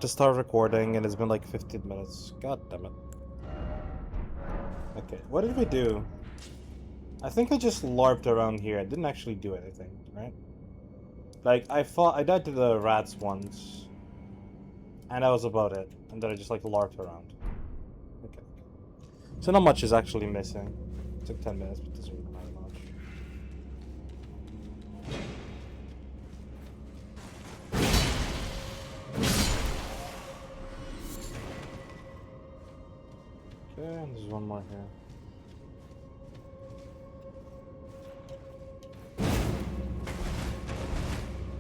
to start recording and it's been like 15 minutes. God damn it. Okay, what did we do? I think I just LARPed around here. I didn't actually do anything, right? Like, I died to the rats once. And that was about it. And then I just like LARPed around. Okay. So not much is actually missing. It took 10 minutes, but it doesn't really matter much. Okay, and there's one more here.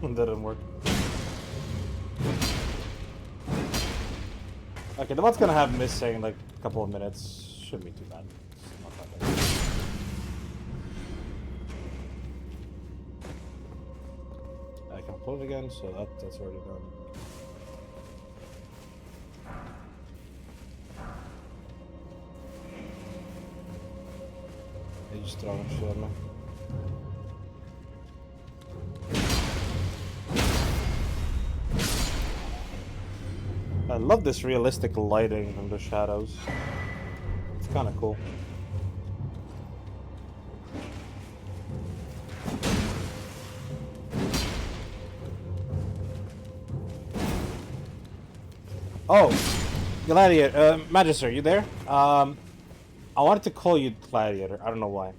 That didn't work. Okay, the one's gonna have missing like a couple of minutes. Shouldn't be too bad. It's not that bad. I can pull it again, so that's already done. They just throwing shit at me. I love this realistic lighting from the shadows. It's kind of cool. Oh, Gladiator, Magister, you there? I wanted to call you Gladiator. I don't know why.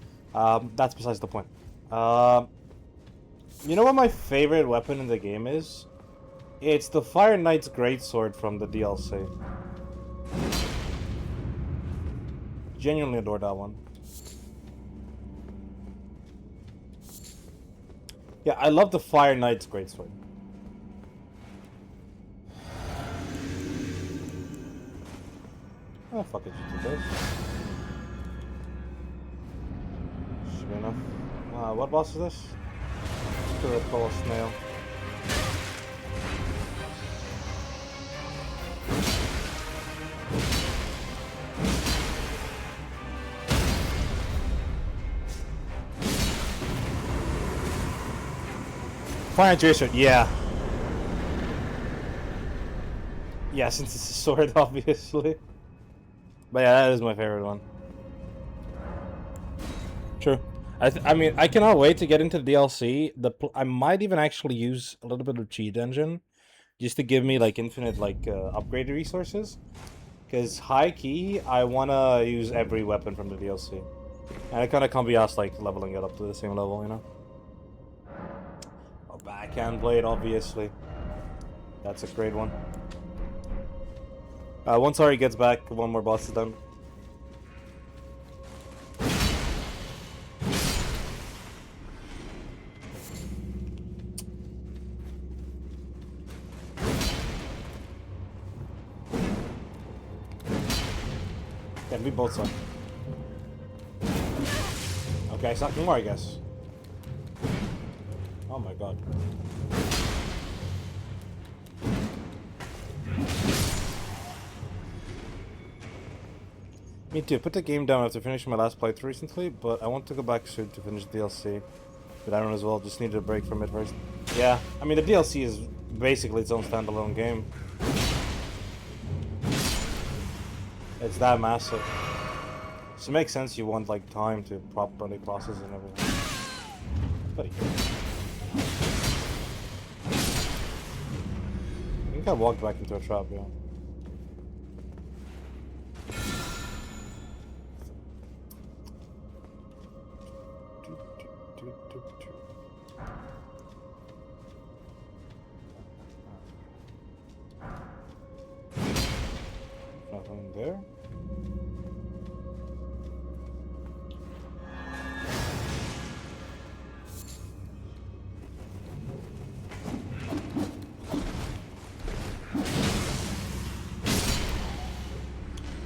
That's besides the point. You know what my favorite weapon in the game is? It's the Fire Knight's Greatsword from the DLC. Genuinely adore that one. Yeah, I love the Fire Knight's Greatsword. Oh, fuck it, you do this. Should be enough. What boss is this? Could recall a snail. Fire Jason, yeah. Yeah, since it's a sword, obviously. But yeah, that is my favorite one. True. I mean, I cannot wait to get into the DLC. I might even actually use a little bit of cheat engine just to give me like infinite like upgrade resources. Because high key, I wanna use every weapon from the DLC, and I kind of can't be asked like leveling it up to the same level, you know. Oh, backhand blade, obviously. That's a great one. Once Ari gets back, one more boss is done. Yeah, we both suck. Okay, I suck more, I guess. Oh my god. Me too. Put the game down after finishing my last playthrough recently, but I want to go back soon to finish the DLC. But I don't as well, just needed a break from it first. Yeah, I mean the DLC is basically its own standalone game. It's that massive. So it makes sense you want like time to properly process and everything. But I think I walked back into a trap, yeah. Nothing there.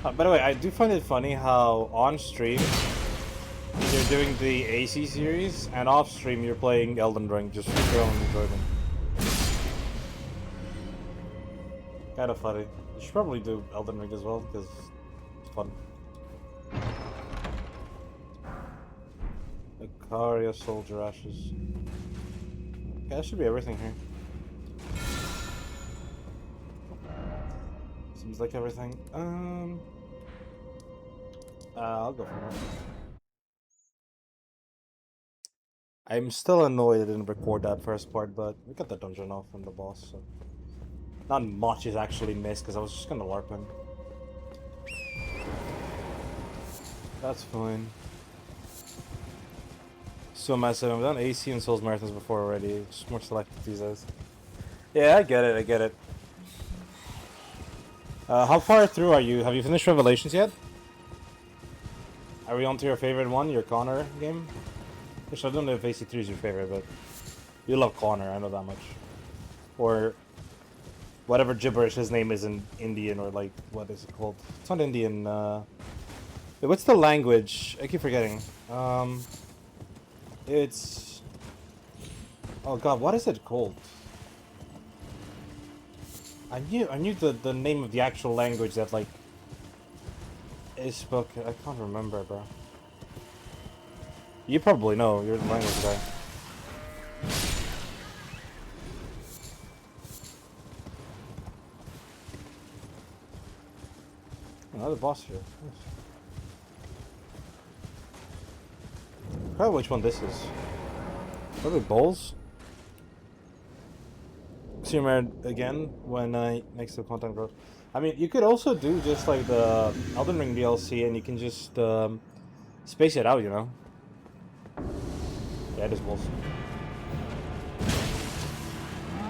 By the way, I do find it funny how on stream you're doing the AC series, and off stream you're playing Elden Ring just for your own enjoyment. Kind of funny. You should probably do Elden Ring as well because it's fun. Icaria Soldier Ashes. Okay, that should be everything here. Seems like everything. I'll go for it. I'm still annoyed I didn't record that first part, but we got the dungeon off from the boss, so not much is actually missed because I was just gonna LARP him. That's fine. So massive. I've done AC and Souls marathons before already. Just more selective these days. Yeah, I get it. I get it. How far through are you? Have you finished Revelations yet? Are we on to your favorite one, your Connor game? Which I don't know if AC3 is your favorite, but you love Connor, I know that much. Or whatever gibberish his name is in Indian, or like, what is it called? It's not Indian, wait, what's the language? I keep forgetting. It's... Oh god, what is it called? I knew the name of the actual language that, like, is spoken. I can't remember, bro. You probably know, you're the language guy. Another boss here. Nice. I forgot which one this is. Probably Bowls? See you again when next to content growth. I mean, you could also do just like the Elden Ring DLC and you can just space it out, you know? Yeah, it is Bowls.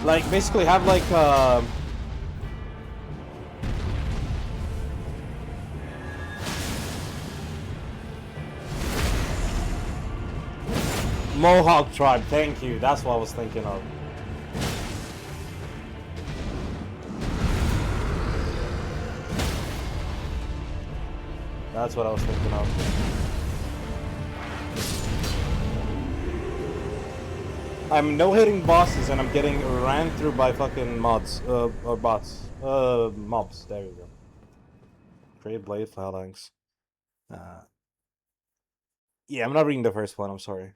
Like, basically have like Mohawk tribe, thank you. That's what I was thinking of. That's what I was thinking of. I'm no-hitting bosses and I'm getting ran through by fucking mods, or bots. Mobs. There you go. Great Blade Phalanx. Yeah, I'm not reading the first one, I'm sorry.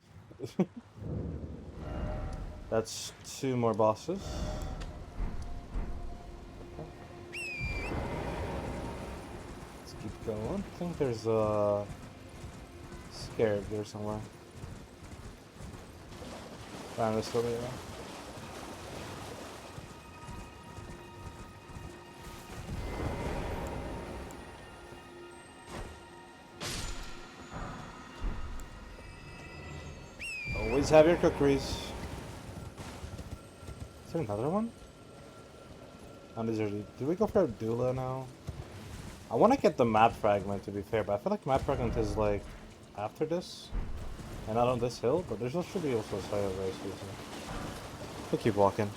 That's 2 more bosses. Let's keep going. I think there's a scarab here somewhere. Found this over there. Always have your cookeries. Is there another one? Undeserted. Do we go for Abdullah now? I want to get the map fragment, to be fair, but I feel like map fragment is like after this and not on this hill, but there's should be also a side of race. We'll keep walking.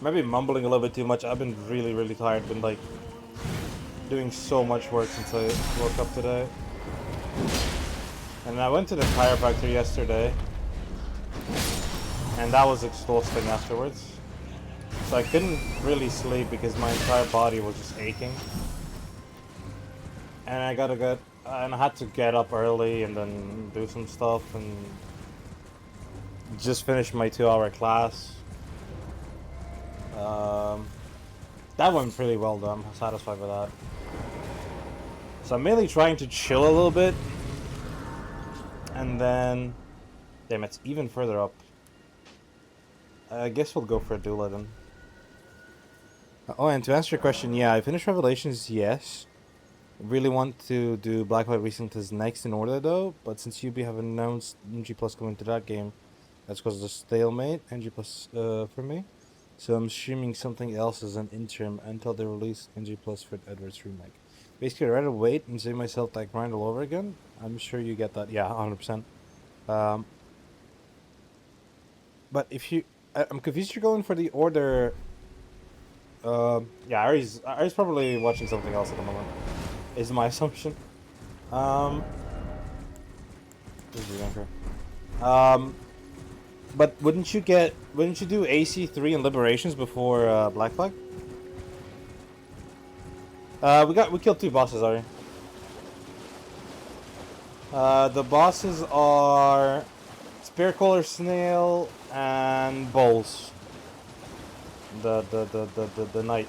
Maybe mumbling a little bit too much. I've been really tired. Been like doing so much work since I woke up today. And I went to the chiropractor yesterday, and that was exhausting afterwards. So I couldn't really sleep because my entire body was just aching. And I had to get up early and then do some stuff and just finish my 2-hour class. That went pretty well though, I'm satisfied with that. So I'm mainly trying to chill a little bit. And then... Damn, it's even further up. I guess we'll go for a Dula then. Oh, and to answer your question, yeah, I finished Revelations, yes. Really want to do Black White Recent as next in order though, but since UB have announced NG Plus coming to that game, that's caused a stalemate, NG Plus for me. So I'm streaming something else as an interim until they release NG Plus for Edward's remake. Basically, I'd rather wait and save myself that grind all over again. I'm sure you get that. Yeah, 100%. But if you... I'm confused you're going for the order... yeah, Ari's probably watching something else at the moment. Is my assumption. But wouldn't you do AC3 and Liberations before Black Flag? We killed 2 bosses already. The bosses are Spearcaller Snail and Bowls. The knight.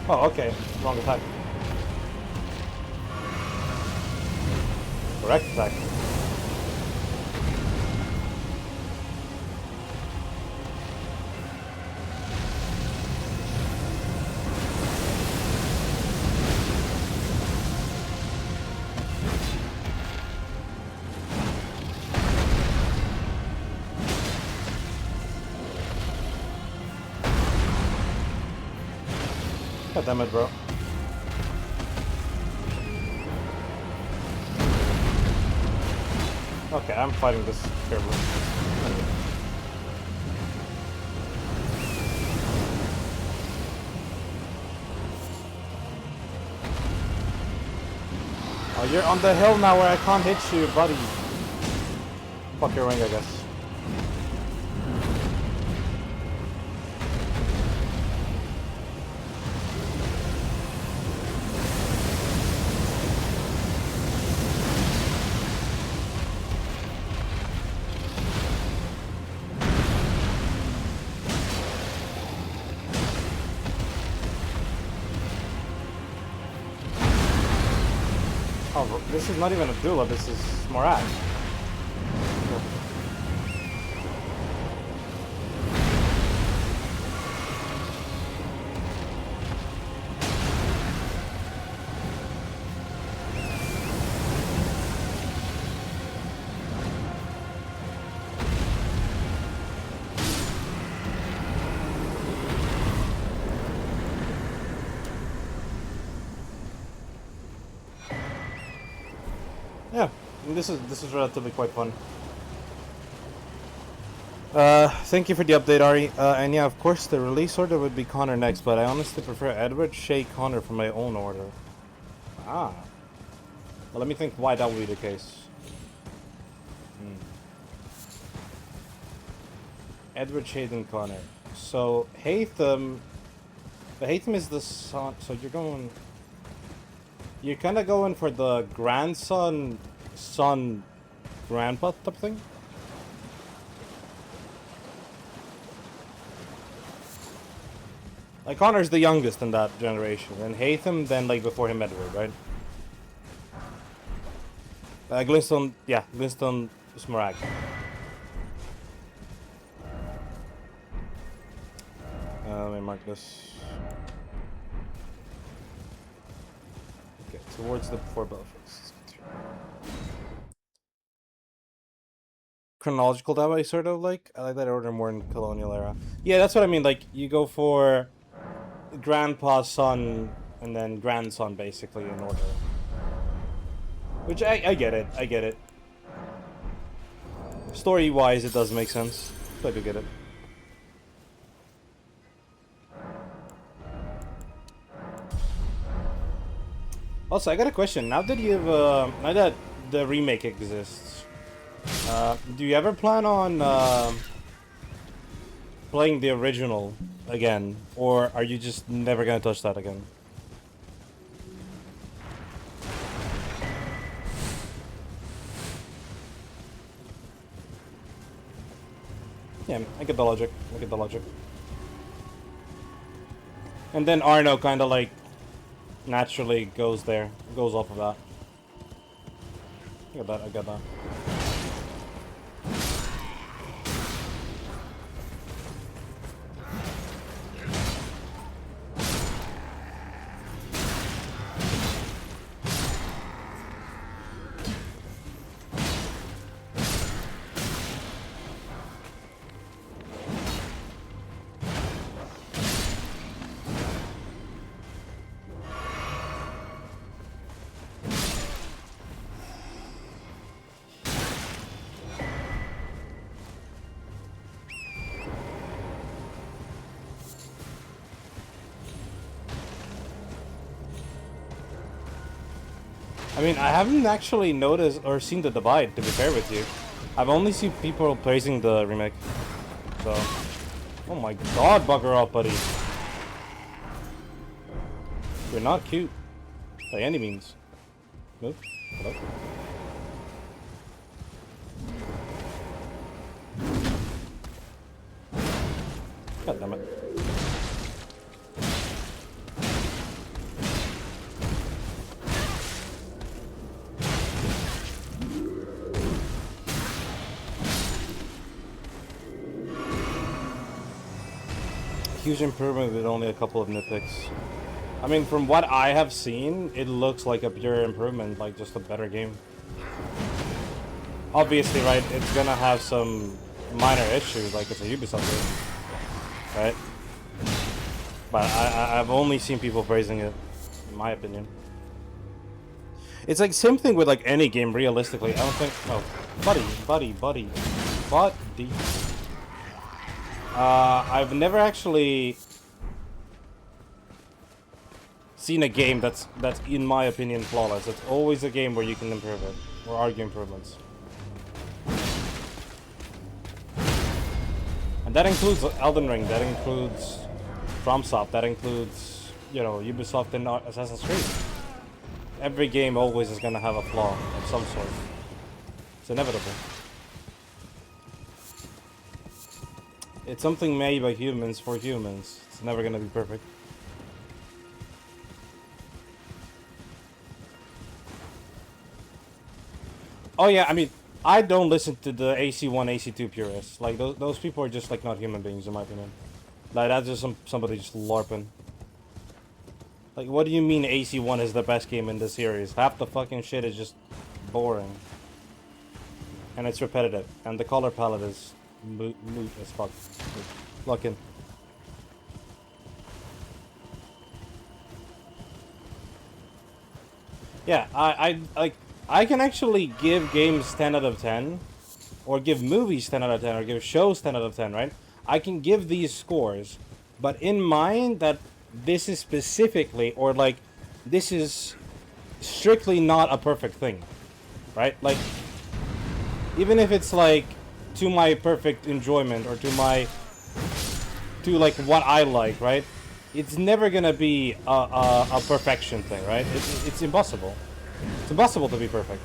Oh, okay. Wrong attack. Correct attack. God damn it, bro. Okay, I'm fighting this terribly. Oh, you're on the hill now where I can't hit you, buddy. Fuck your wing, I guess. Oh, this is not even Abdullah, this is Morag. Yeah, this is relatively quite fun. Thank you for the update, Ari. And yeah, of course, the release order would be Connor next, but I honestly prefer Edward, Shay, Connor for my own order. Ah. Well, let me think why that would be the case. Edward, Shay, and Connor. So, Hatham... The Hatham is the son... So you're going... You're kind of going for the grandson, son, grandpa type thing? Like, Connor's the youngest in that generation, and Hatham then, like, before him, Edward, right? Glintstone, yeah, Glintstone Smaragd. Let me mark this. Okay, towards the before Belfast. Chronological that way, sort of like. I like that order more in colonial era. Yeah, that's what I mean. Like, you go for grandpa's son and then grandson, basically, in order. Which I get it. I get it. Story-wise, it does make sense. So I do get it. Also, I got a question. Now that you've now that the remake exists, do you ever plan on playing the original again, or are you just never gonna touch that again? Yeah, I get the logic. I get the logic. And then Arno kind of like naturally goes there, goes off of that. I get that. I get that. I mean, I haven't actually noticed or seen the divide, to be fair with you. I've only seen people praising the remake. So, oh my god, bugger off, buddy. You're not cute. By any means. Move. Hello? God damn it. Huge improvement with only a couple of nitpicks. I mean, from what I have seen, it looks like a pure improvement, like just a better game. Obviously, right, it's gonna have some minor issues, like it's a Ubisoft game, right? But I've only seen people praising it, in my opinion. It's like same thing with like any game, realistically. I don't think... Oh, buddy. I've never actually seen a game that's in my opinion flawless. It's always a game where you can improve it or argue improvements, and that includes Elden Ring, that includes Fromsoft, that includes, you know, Ubisoft and Assassin's Creed. Every game always is gonna have a flaw of some sort. It's inevitable. It's something made by humans for humans. It's never gonna be perfect. Oh yeah, I mean, I don't listen to the AC1, AC2 purists. Like, those people are just, like, not human beings, in my opinion. Like, that's just somebody just LARPing. Like, what do you mean AC1 is the best game in the series? Half the fucking shit is just boring. And it's repetitive. And the color palette is moot as fuck. Lock in. Yeah, I can actually give games 10 out of 10, or give movies 10 out of 10, or give shows 10 out of 10, right? I can give these scores, but in mind that this is specifically, or like, this is strictly not a perfect thing, right? Like, even if it's like to my perfect enjoyment, or to like what I like, right? It's never gonna be a perfection thing, right? It's impossible. It's impossible to be perfect.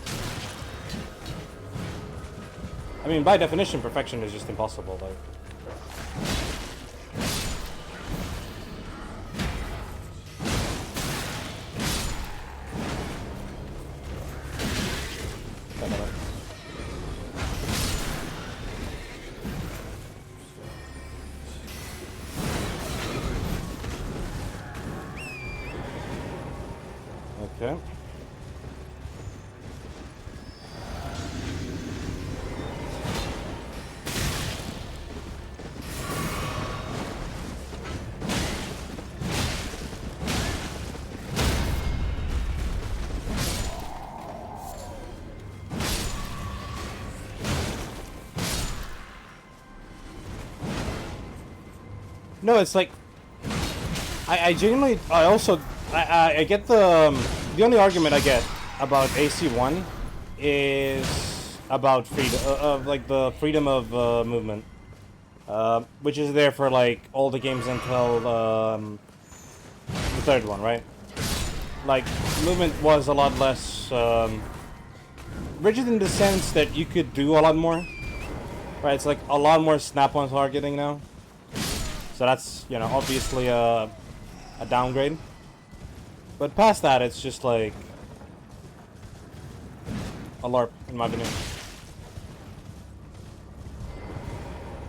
I mean, by definition, perfection is just impossible, like. Okay. No, it's like I genuinely I get the only argument I get about AC1 is about freedom of like the freedom of movement, which is there for like all the games until the third one, right? Like, movement was a lot less rigid in the sense that you could do a lot more, right? It's like a lot more snap-on targeting now. So that's, you know, obviously a downgrade. But past that, it's just like a LARP, in my opinion.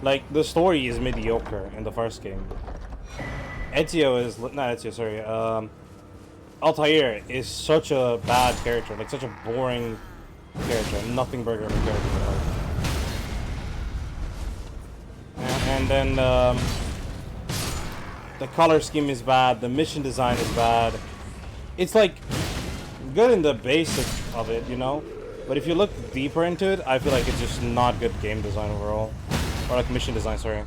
Like, the story is mediocre in the first game. Ezio is... not Ezio, sorry. Altair is such a bad character. Like, such a boring character. Nothing burger of a character. And then... the color scheme is bad. The mission design is bad. It's like good in the basic of it, you know? But if you look deeper into it, I feel like it's just not good game design overall. Or like mission design, sorry.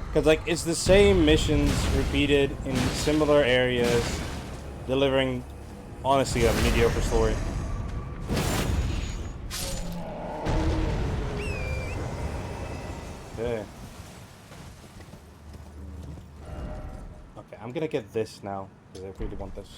Because like it's the same missions repeated in similar areas, delivering honestly a mediocre story. Okay. Okay, I'm gonna get this now, because I really want this.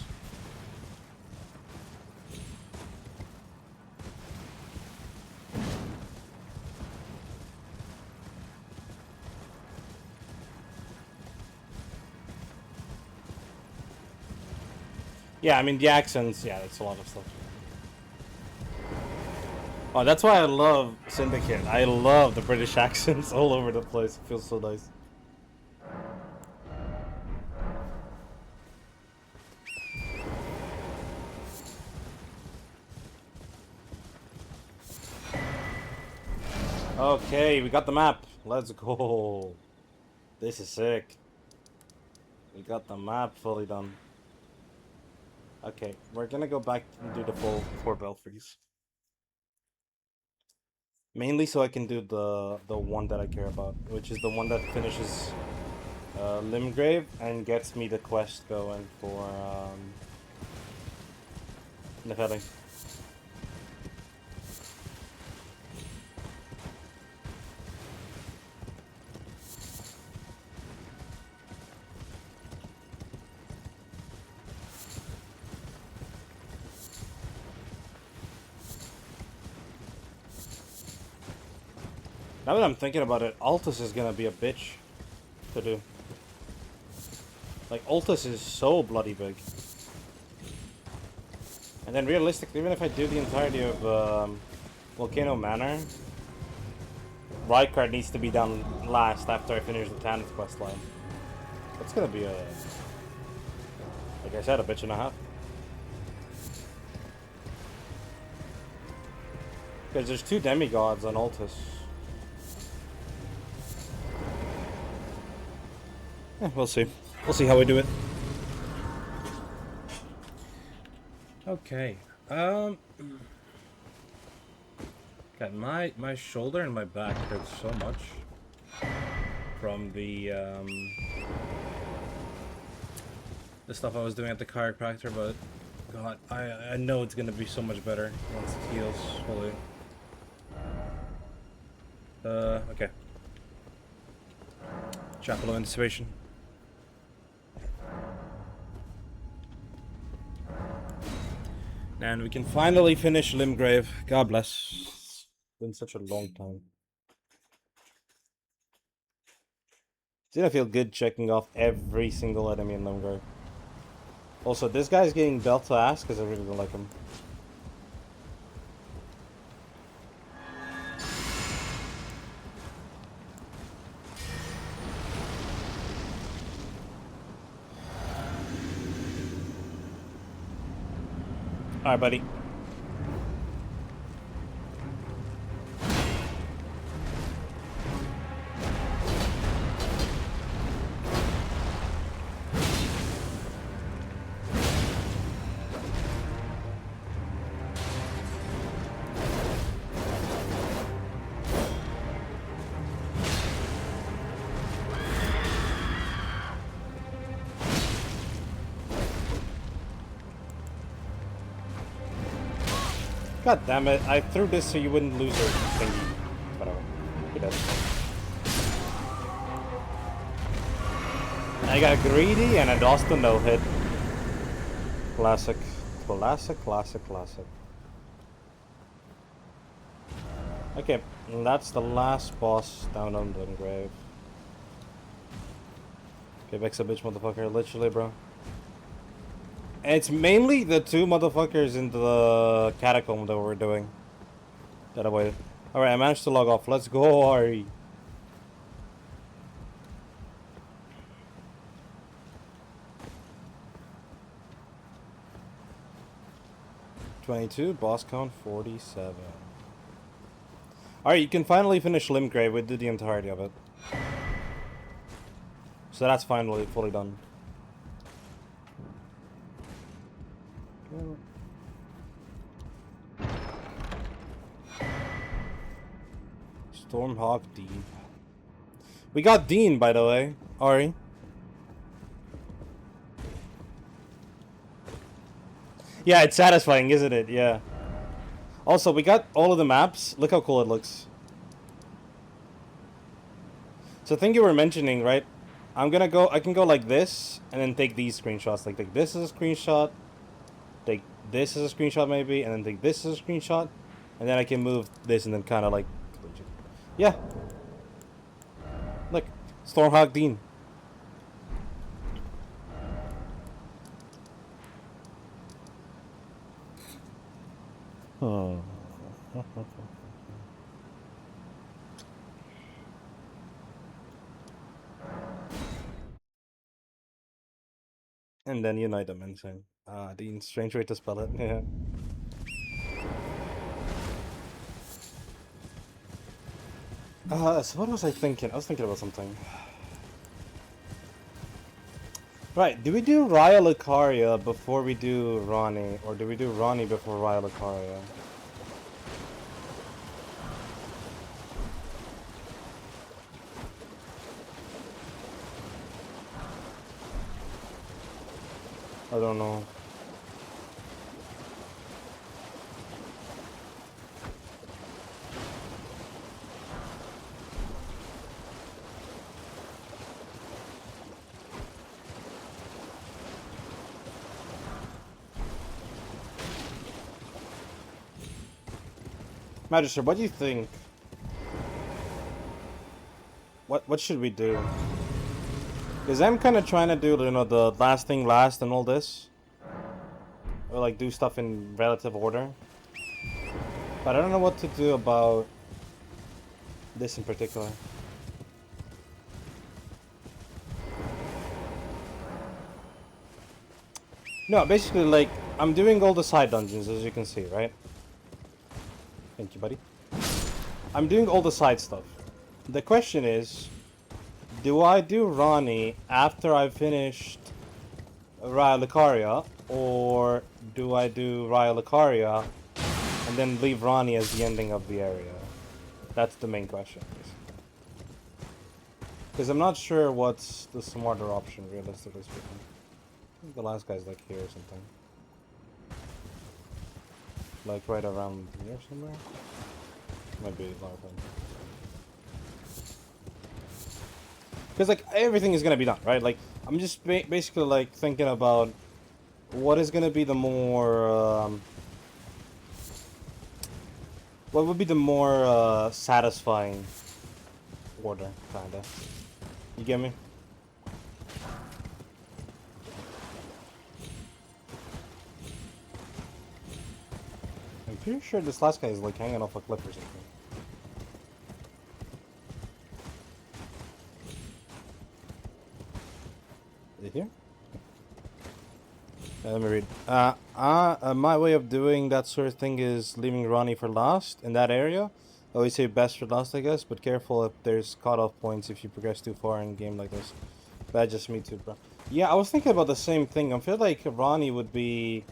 Yeah, I mean, the accents, yeah, that's a lot of stuff. Oh, that's why I love Syndicate. I love the British accents all over the place. It feels so nice. Okay, we got the map. Let's go. This is sick. We got the map fully done. Okay, we're gonna go back and do the full 4 belfries. Mainly so I can do the one that I care about, which is the one that finishes Limgrave and gets me the quest going for Nefeli. Now that I'm thinking about it, Altus is gonna be a bitch to do. Like, Altus is so bloody big. And then realistically, even if I do the entirety of Volcano Manor, Rykard needs to be done last after I finish the Tanith quest line. That's gonna be a, like I said, a bitch and a half. Because there's 2 demigods on Altus. Yeah, we'll see. We'll see how we do it. Okay. God, my shoulder and my back hurt so much from the stuff I was doing at the chiropractor, but God, I know it's gonna be so much better once it heals fully. Okay. Chapel of Anticipation. And we can finally finish Limgrave. God bless. It's been such a long time. It's gonna feel good checking off every single enemy in Limgrave. Also, this guy's getting belt to ass because I really don't like him. Alright, buddy. God damn it, I threw this so you wouldn't lose your thingy. Whatever. He does. I got greedy and I lost the no-hit. Classic. Classic, classic, classic. Okay, and that's the last boss down on Limgrave. Okay, Vex a bitch, motherfucker. Literally, bro. And it's mainly the 2 motherfuckers in the catacomb that we're doing. That I waited. Alright, I managed to log off. Let's go, Ari. $22, boss count 47. Alright, you can finally finish Limgrave. We did the entirety of it. So that's finally fully done. Stormhawk Dean. We got Dean, by the way. Ari. Yeah, it's satisfying, isn't it? Yeah. Also, we got all of the maps. Look how cool it looks. So the thing you were mentioning, right? I can go like this, and then take these screenshots. Like, take this as a screenshot, take this as a screenshot maybe, and then take this as a screenshot. And then I can move this and then kind of like... Yeah. Look. Stormhawk Dean. Oh. And then unite them insane. Dean, strange way to spell it. Yeah. So what was I thinking? I was thinking about something. Right, do we do Raya Lucaria before we do Ronnie? Or do we do Ronnie before Raya Lucaria? I don't know. Magister, what do you think? What should we do? Because I'm kind of trying to do, you know, the last thing last and all this. Or like do stuff in relative order. But I don't know what to do about this in particular. No, basically, like, I'm doing all the side dungeons, as you can see, right? Thank you, buddy. I'm doing all the side stuff. The question is, do I do Ronnie after I've finished Raya Lucaria, or do I do Raya Lucaria and then leave Ronnie as the ending of the area? That's the main question. Because I'm not sure what's the smarter option, realistically speaking. I think the last guy's like here or something. Like right around here somewhere? Might be a lot of fun. Because like everything is gonna be done, right? Like I'm just basically like thinking about what is gonna be the more what would be the more satisfying order, kinda. You get me? I'm pretty sure this last guy is like hanging off a cliff or something. Is it here? Let me read. My way of doing that sort of thing is leaving Ronnie for last in that area. I always say best for last, I guess, but careful if there's cutoff points if you progress too far in a game like this. That's just me too, bro. Yeah, I was thinking about the same thing. I feel like Ronnie would be...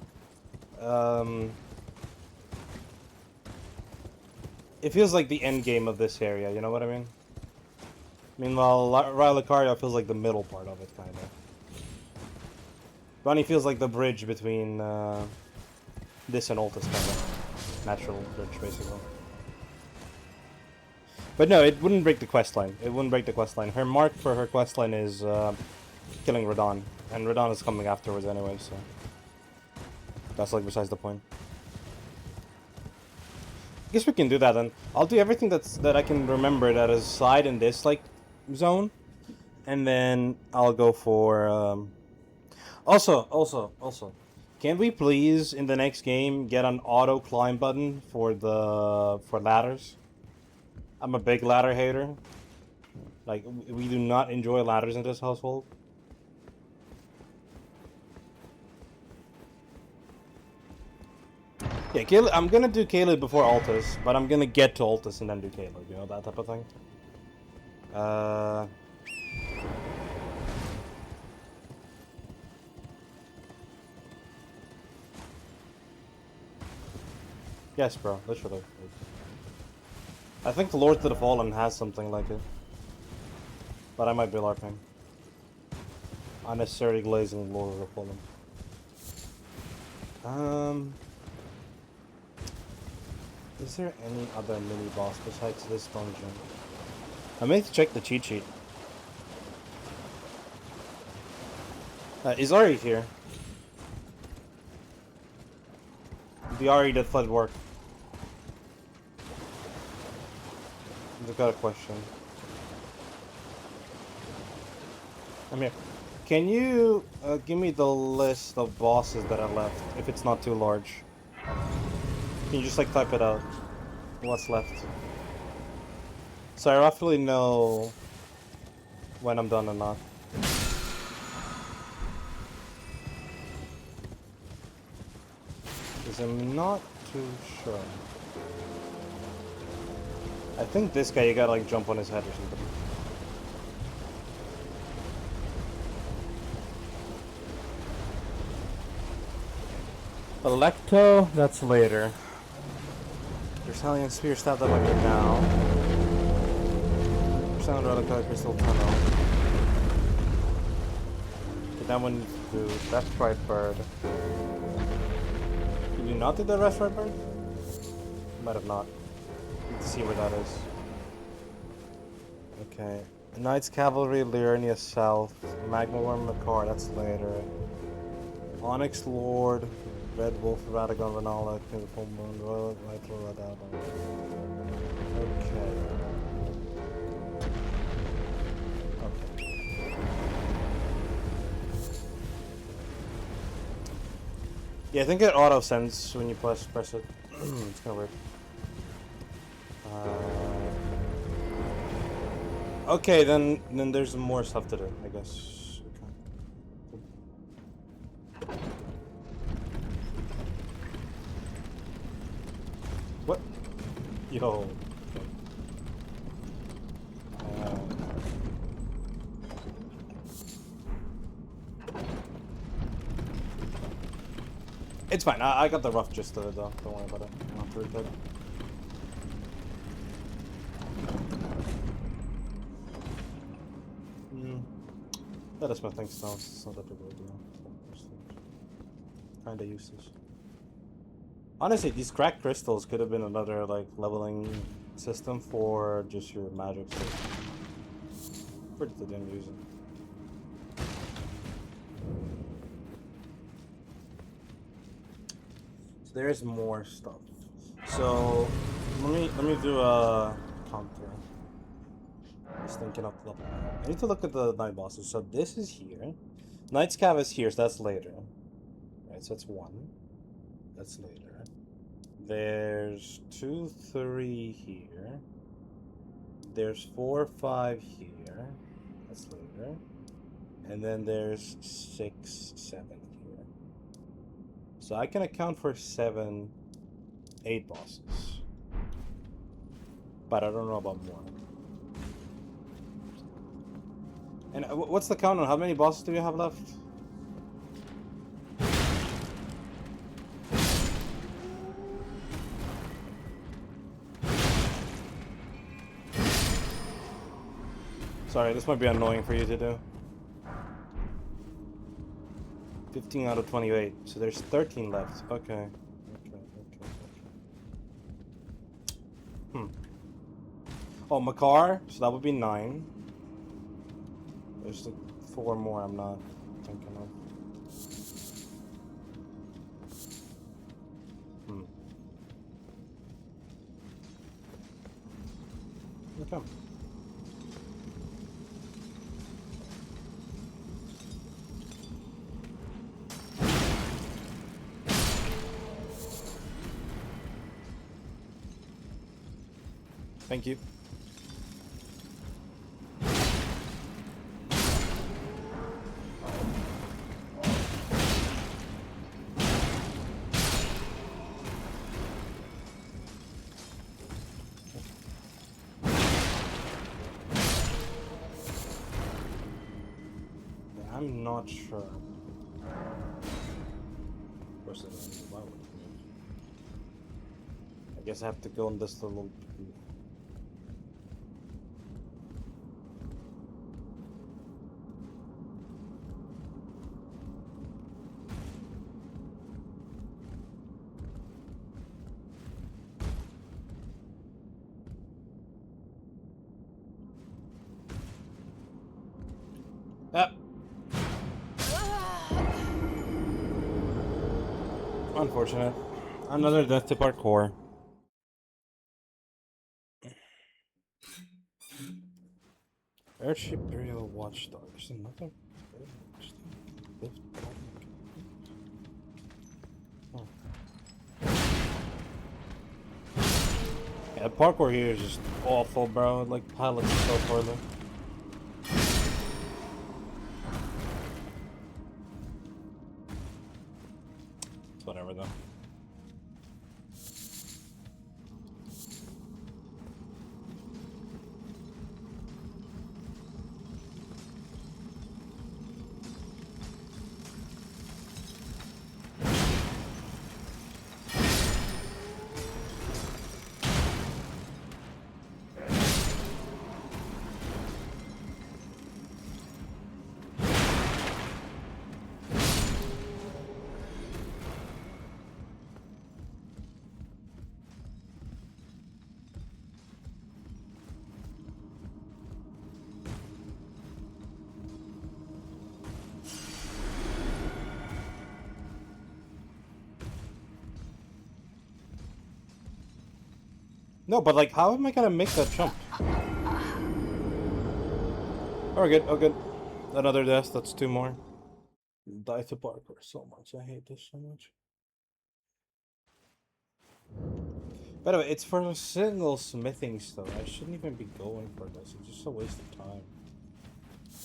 It feels like the end game of this area, you know what I mean? Meanwhile, Raya Lucaria feels like the middle part of it, kind of. Ronnie feels like the bridge between this and Altus, kind of. Natural bridge, basically. But no, it wouldn't break the questline. It wouldn't break the questline. Her mark for her questline is killing Radon. And Radon is coming afterwards anyway, so... That's like besides the point. I guess we can do that then. I'll do everything that I can remember that is side in this, like, zone. And then I'll go for... Also, can we please, in the next game, get an auto climb button for ladders? I'm a big ladder hater. Like, we do not enjoy ladders in this household. Yeah, Caleb, I'm gonna do Caleb before Altus, but I'm gonna get to Altus and then do Caleb, you know, that type of thing. Yes, bro, literally. I think the Lord to the Fallen has something like it. But I might be LARPing. Unnecessarily glazing Lord of the Fallen. Is there any other mini-boss besides this dungeon? I may have to check the cheat sheet. Is Ari here? The Ari that fled work. I've got a question. I'm here. Can you give me the list of bosses that are left, if it's not too large? Can you just like type it out? What's left? So I roughly know when I'm done or not. Because I'm not too sure. I think this guy, you gotta like jump on his head or something. Electo, that's later. There's Hellion Spear, stab that like now. Sound relic crystal tunnel. Okay, that one needs to do Rest Right Bird. Did you not do the Rest Right Bird? Might have not. Need to see where that is. Okay. Knights Cavalry, Liurnia South. Magma Worm Makar, that's later. Onyx Lord, Red Wolf, Radagon, Renala, King of Full Moon, Royal, Vital, Radadon. Okay. Yeah, I think it auto sends when you press it. It's kind of weird. Okay, then there's more stuff to do, I guess. Okay. What? Yo. It's fine. I got the rough gist of it, though. Don't worry about it. I don't have to read that. That is my thing now. It's not that big of a deal. Kinda useless. Honestly, these cracked crystals could have been another like leveling system for just your magic system. Pretty they didn't use it. So there's more stuff. So let me do a counter. Just thinking up level. I need to look at the night bosses. So this is here. Knight's Cav is here, so that's later. Right, so that's 1. That's later. There's 2, 3 here. There's 4, 5 here. That's later. And then there's 6, 7 here. So I can account for 7, 8 bosses. But I don't know about more. And what's the count on how many bosses do we have left? Sorry, this might be annoying for you to do. 15 out of 28, so there's 13 left. Okay. Oh, Makar, so that would be 9. There's like 4 more I'm not thinking of. Okay. Thank you. I'm not sure. I guess I have to go on this little. Unfortunate. Another death to parkour. Airship Burial Watchdogs. Another. Oh. Yeah, parkour here is just awful, bro. Like, pilots so poorly. It's whatever, though. No, but like, how am I gonna make that jump? Oh, we're good. Oh, good. Another death. That's 2 more. Die to parkour so much. I hate this so much. By the way, it's for a single smithing stone. I shouldn't even be going for this. It's just a waste of time.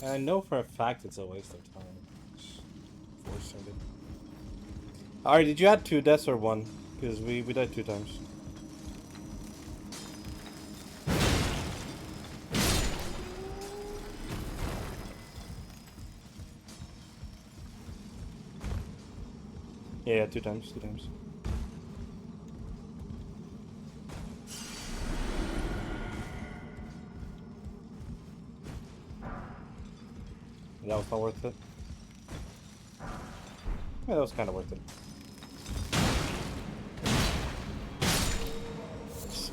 And I know for a fact it's a waste of time. Just forcing it. Alright, did you add 2 deaths or 1? Because we died 2 times. Yeah, 2 times, 2 times. That was not worth it. Yeah, that was kind of worth it.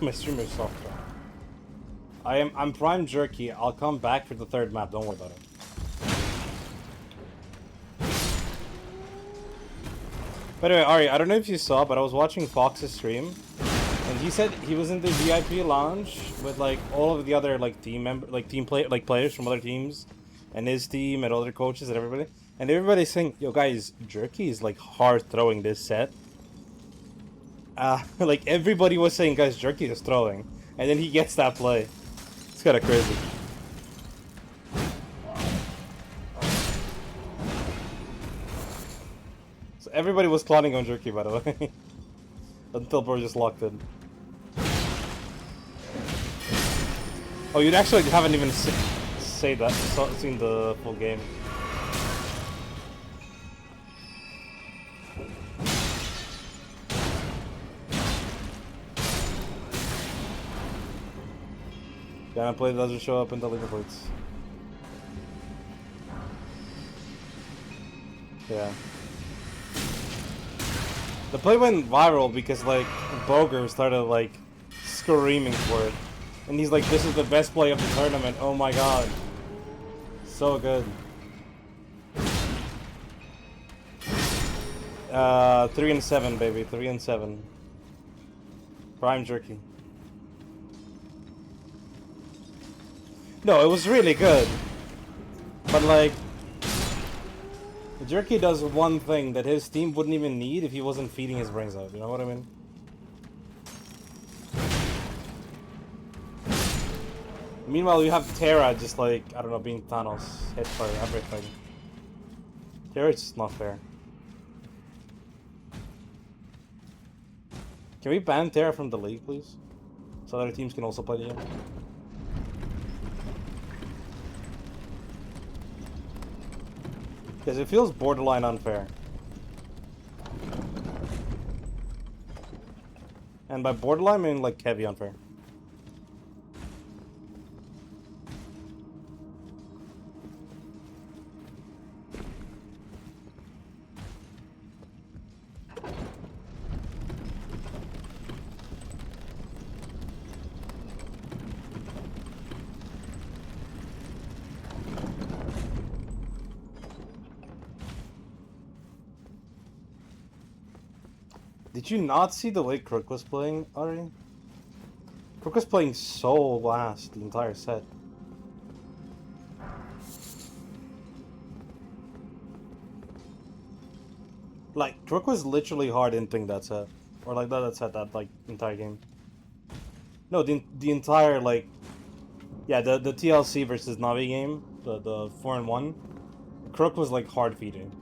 My streamer software. I'm Prime Jerky. I'll come back for the 3rd map. Don't worry about it. By the way, Ari, I don't know if you saw, but I was watching Fox's stream, and he said he was in the VIP lounge with like all of the other like players from other teams, and his team and other coaches and everybody, and everybody's saying, "Yo, guys, Jerky is like hard throwing this set." Like everybody was saying, "Guys, Jerky is throwing," and then he gets that play. It's kind of crazy. So everybody was clowning on Jerky, by the way, until bro just locked in. Oh, you actually haven't even seen the full game. Gonna play doesn't show up in the leaderboards. Yeah. The play went viral because like Boger started like screaming for it. And he's like, "This is the best play of the tournament, oh my god." So good. 3 and 7, baby. 3 and 7. Prime Jerky. No, it was really good. But like, Jerky does one thing that his team wouldn't even need if he wasn't feeding his brains out, you know what I mean? Meanwhile, you have Terra just like, I don't know, being Thanos, hit for everything. Terra's just not fair. Can we ban Terra from the league, please? So other teams can also play the game? Because it feels borderline unfair. And by borderline, I mean like heavy unfair. Did you not see the way Crook was playing, Ari? Crook was playing so fast the entire set. Like, Crook was literally hard inting that set. Or like that set, that like entire game. No, the entire like, yeah, the TLC versus Navi game, the 4-1. Crook was like hard feeding.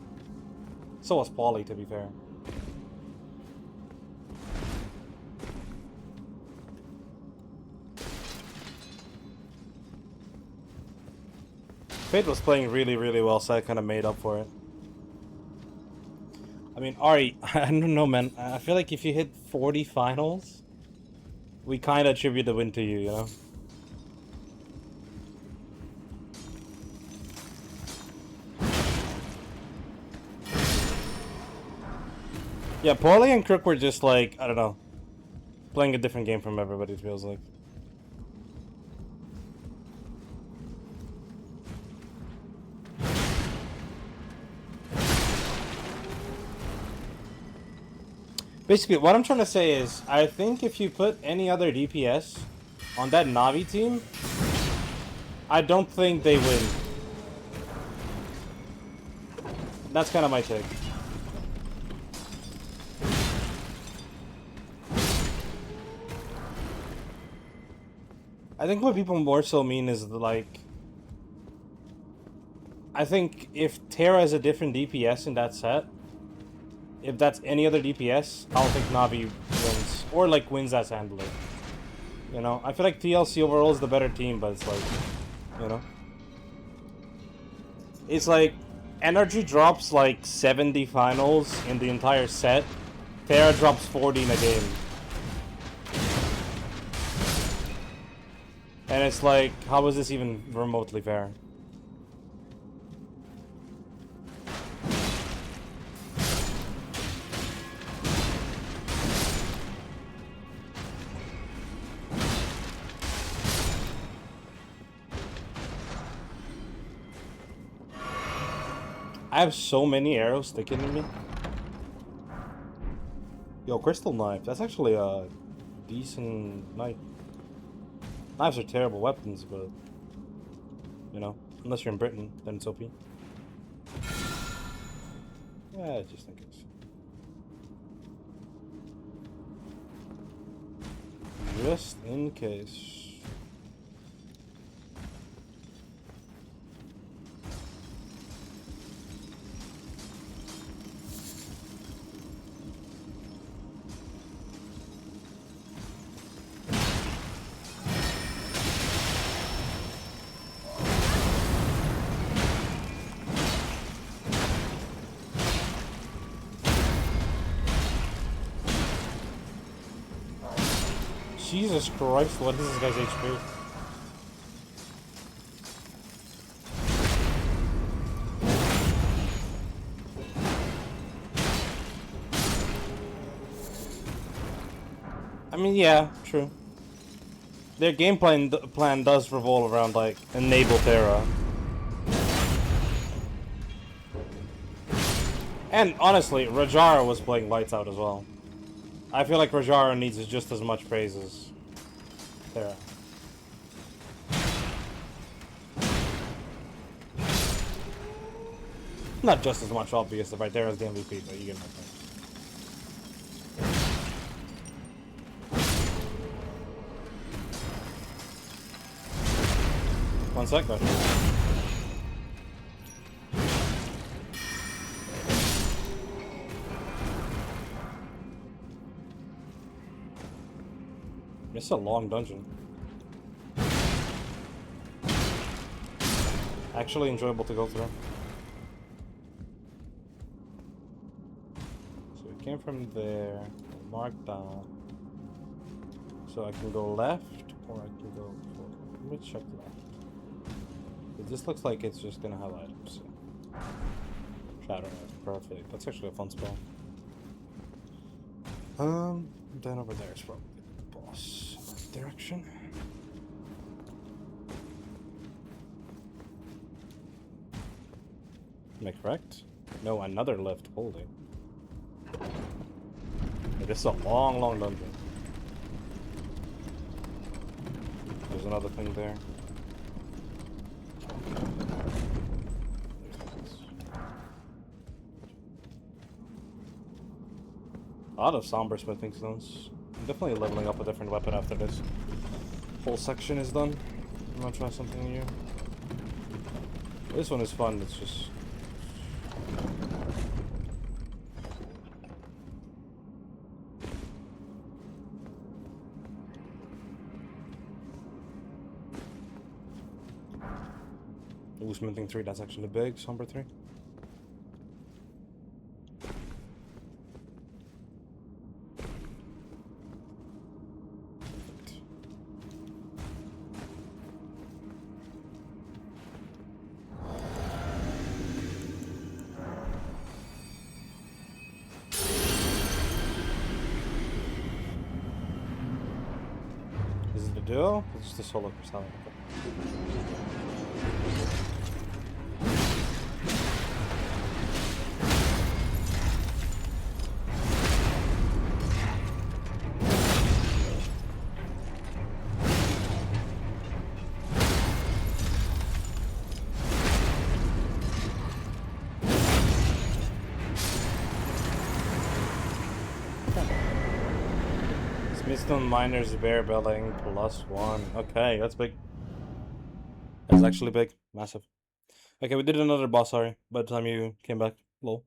So was Pauly, to be fair. Fate was playing really, really well, so I kind of made up for it. I mean, Ari, I don't know, man. I feel like if you hit 40 finals, we kind of attribute the win to you, you know? Yeah, Pauly and Crook were just like, I don't know, playing a different game from everybody, it feels like. Basically, what I'm trying to say is, I think if you put any other DPS on that Navi team, I don't think they win. That's kind of my take. I think what people more so mean is like, I think if Terra is a different DPS in that set, if that's any other DPS, I don't think Navi wins. Or like wins as handler. You know? I feel like TLC overall is the better team, but it's like, you know? It's like, Energy drops like 70 finals in the entire set. Terra drops 40 in a game. And it's like, how is this even remotely fair? I have so many arrows sticking in me. Yo, crystal knife. That's actually a decent knife. Knives are terrible weapons, but you know, unless you're in Britain, then it's OP. Yeah, just in case. Just in case. Jesus Christ, what is this guy's HP? I mean, yeah, true. Their game plan does revolve around, like, enable Terra. And, honestly, Rajara was playing lights out as well. I feel like Rajara needs just as much praise as Terra. Not just as much, obviously, by Terra's the MVP, but you get my point. One sec, bud. It's a long dungeon. Actually enjoyable to go through. So we came from there, mark down. So I can go left, or I can go forward. Let me check left. This looks like it's just gonna have items. Shadow Knife, perfect. That's actually a fun spell. Then over there is probably the boss direction. Am I correct? No, another left holding. This is a long, long dungeon. There's another thing there. A lot of somber smithing stones. I'm definitely leveling up a different weapon after this whole section is done. I'm gonna try something new. This one is fun, it's just... Ooh, smithing 3, that's actually big. Somber 3. Is it the duo? It's just the solo crystal. Smithstone Miners Bear Belling +1. Okay, that's big. That's actually big. Massive. Okay, we did another boss, sorry, by the time you came back. Lol.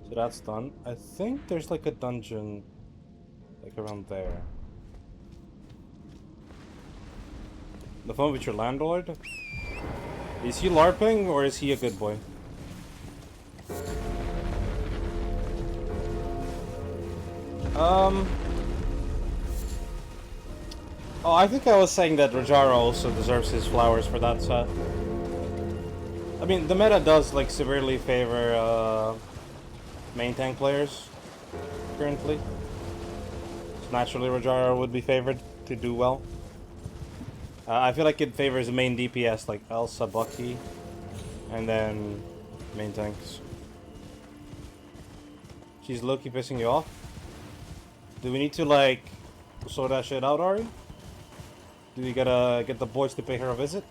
So that's done. I think there's like a dungeon like around there. The phone with your landlord? Is he LARPing or is he a good boy? Oh, I think I was saying that Rajara also deserves his flowers for that set. I mean, the meta does like severely favor main tank players currently. So naturally, Rajara would be favored to do well. I feel like it favors main DPS like Elsa, Bucky, and then main tanks. She's low-key pissing you off? Do we need to like sort that shit out, Ari? Do we gotta get the boys to pay her a visit?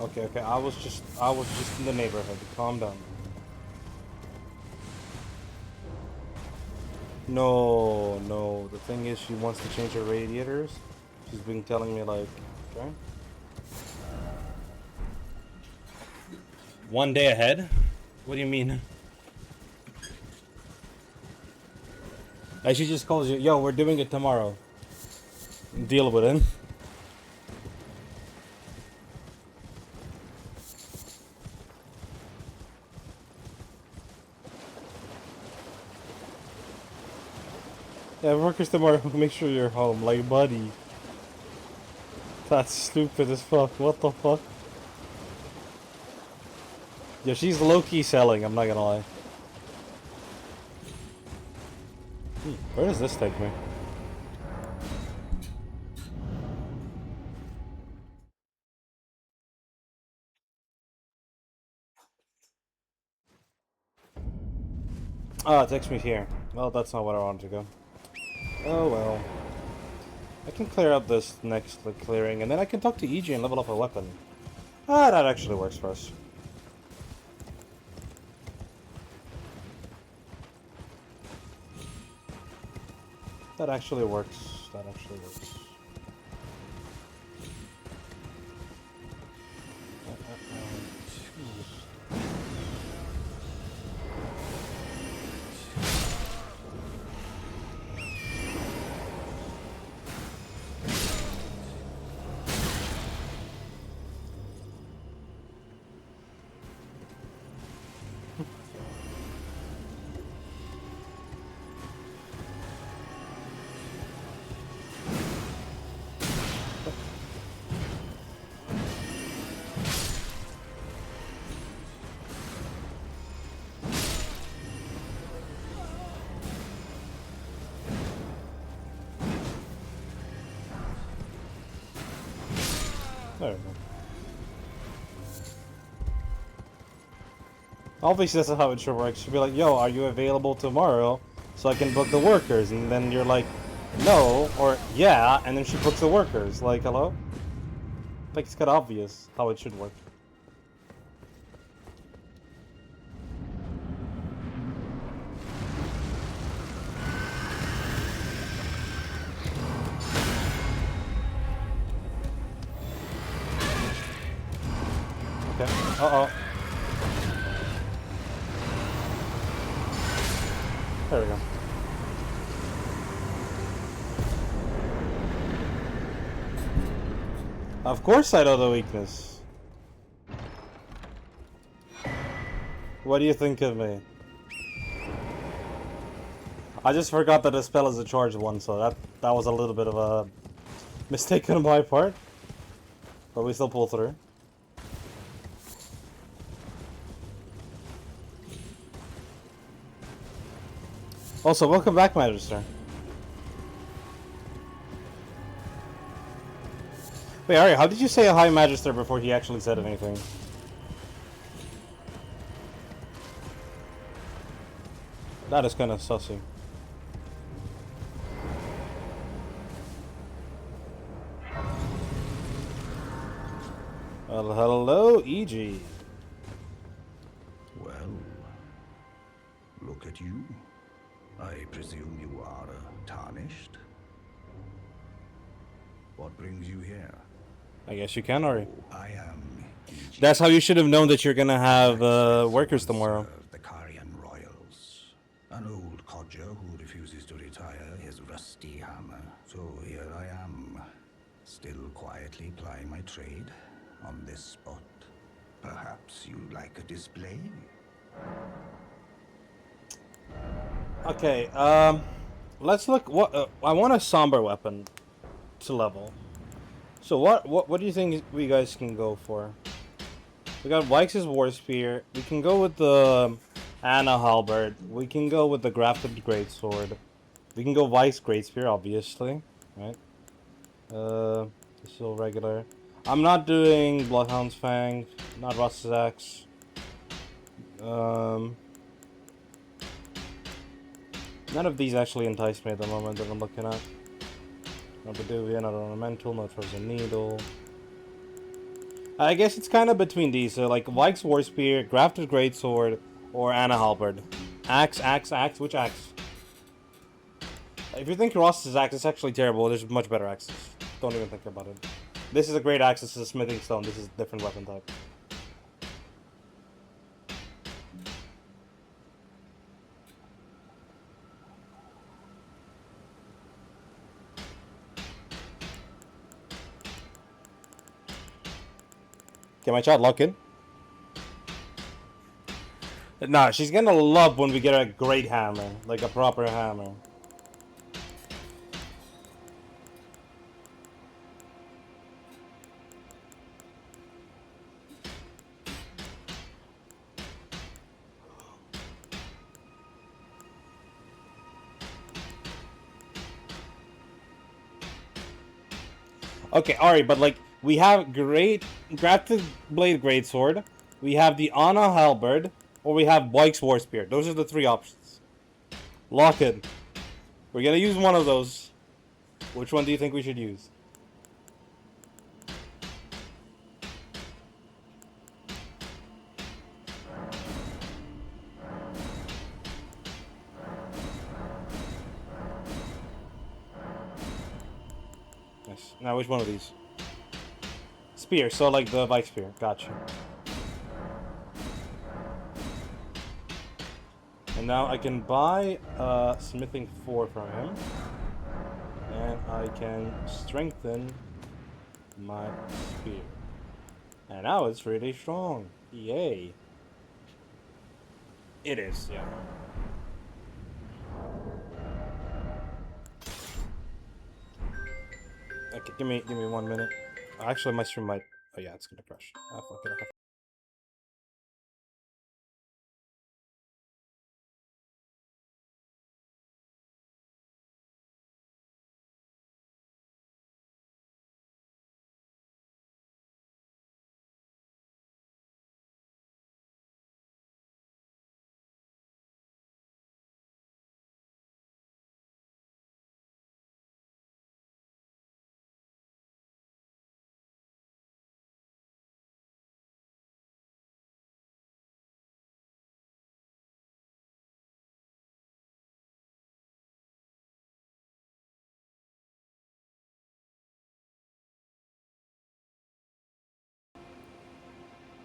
Okay, okay. I was just in the neighborhood. Calm down. No, no. The thing is, she wants to change her radiators. She's been telling me like, okay. One day ahead? What do you mean? Like she just calls you, yo, we're doing it tomorrow. Deal with it. Yeah, workers tomorrow. Make sure you're home. Like, buddy. That's stupid as fuck. What the fuck? Yeah, she's low-key selling, I'm not gonna lie. Where does this take me? Ah, it takes me here. Well, that's not where I wanted to go. Oh well. I can clear out this next clearing, and then I can talk to EG and level up a weapon. Ah, that actually works for us. That actually works. That actually works. There we go. Obviously, that's not how it should work. It should be like, yo, are you available tomorrow so I can book the workers? And then you're like, no, or yeah, and then she books the workers. Like, hello? Like, it's kind of obvious how it should work. Okay. Uh-oh. There we go. Of course I know the weakness. What do you think of me? I just forgot that the spell is a charged one, so that was a little bit of a mistake on my part. But we still pull through. Also, welcome back, Magister. Wait, Ari, how did you say a hi, Magister, before he actually said anything? That is kind of sussy. Well, hello, EG. Well, look at you. I presume you are tarnished? What brings you here? I guess you can, Ari. I am EG. That's how you should have known that you're gonna have workers tomorrow. The Carian Royals. An old codger who refuses to retire his rusty hammer. So here I am, still quietly plying my trade on this spot. Perhaps you'd like a display? Okay, let's look. What I want a somber weapon to level. So what do you think we guys can go for? We got Vike's War Spear. We can go with the Anna Halberd. We can go with the Grafted Greatsword. We can go Vike's Great Spear, obviously, right? Still regular. I'm not doing Bloodhound's Fang, not Ross's Axe. None of these actually entice me at the moment that I'm looking at. No Beduvia, not Ornamental, no Frozen Needle. I guess it's kind of between these, so like Vike's War Spear, Grafted Greatsword, or Anna Halberd. Axe, which axe? If you think Ross's axe is actually terrible, there's much better axes. Don't even think about it. This is a great axe, this is a smithing stone, this is a different weapon type. Okay, my child, lock in. Nah, she's gonna love when we get a great hammer, like a proper hammer. Okay, Ari, but like, we have great Grafted Blade Greatsword, we have the Anna Halberd, or we have Vike's War Spear. Those are the three options. Lock in. We're gonna use one of those. Which one do you think we should use? Yes. Now, which one of these? Spear, so like the Vike Spear. Gotcha. And now I can buy Smithing 4 from him. And I can strengthen my spear. And now it's really strong. Yay. It is, yeah. Okay, give me 1 minute. Actually, my stream might... Oh yeah, it's gonna crash. Ah, fuck it.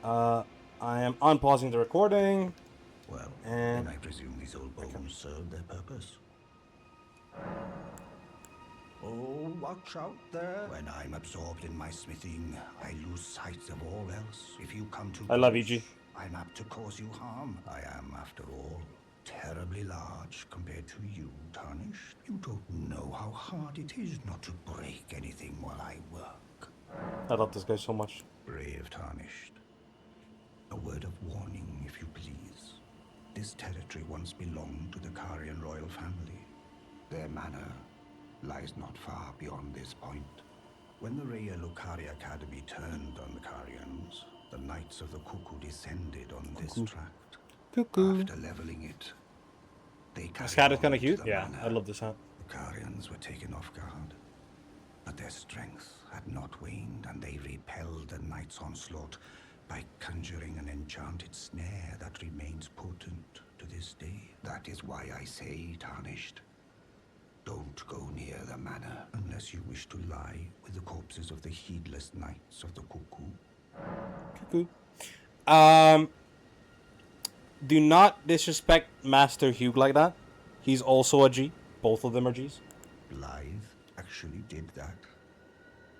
I am unpausing the recording. Well, And then I presume these old bones served their purpose. Oh, watch out there. When I'm absorbed in my smithing, I lose sight of all else. If you come too I love close, EG. I'm apt to cause you harm. I am, after all, terribly large compared to you, Tarnished. You don't know how hard it is not to break anything while I work. I love this guy so much. Brave Tarnished. A word of warning, if you please. This territory once belonged to the Karian royal family. Their manor lies not far beyond this point. When the Raya Lucaria Academy turned on the Karians, the Knights of the Cuckoo descended on this tract. Cuckoo. After leveling it, they This carried cat is on kind of to cute. the Yeah, I manor. love this hat. The Karians were taken off guard, but their strength had not waned, and they repelled the Knight's onslaught by conjuring an enchanted snare that remains potent to this day. That is why I say, Tarnished, don't go near the manor unless you wish to lie with the corpses of the heedless Knights of the Cuckoo. Cuckoo. Do not disrespect Master Hugh like that. He's also a G. Both of them are Gs. Blythe actually did that.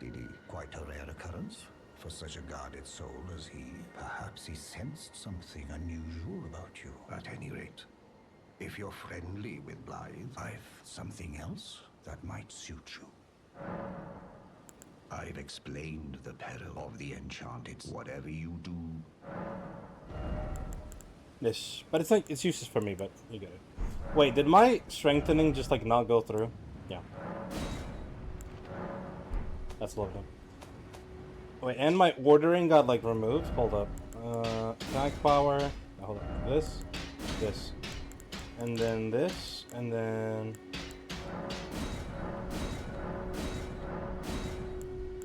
Did he? Quite a rare occurrence for such a guarded soul as he. Perhaps he sensed something unusual about you. At any rate, if you're friendly with Blythe, I've something else that might suit you. I've explained the peril of the enchanted. Whatever you do, Yes, but it's useless for me. But you get it. Wait, did my strengthening just like not go through? Yeah, that's lovely. Wait, and my ordering got like removed. Hold up. Attack power. No, hold up. This, and then this, and then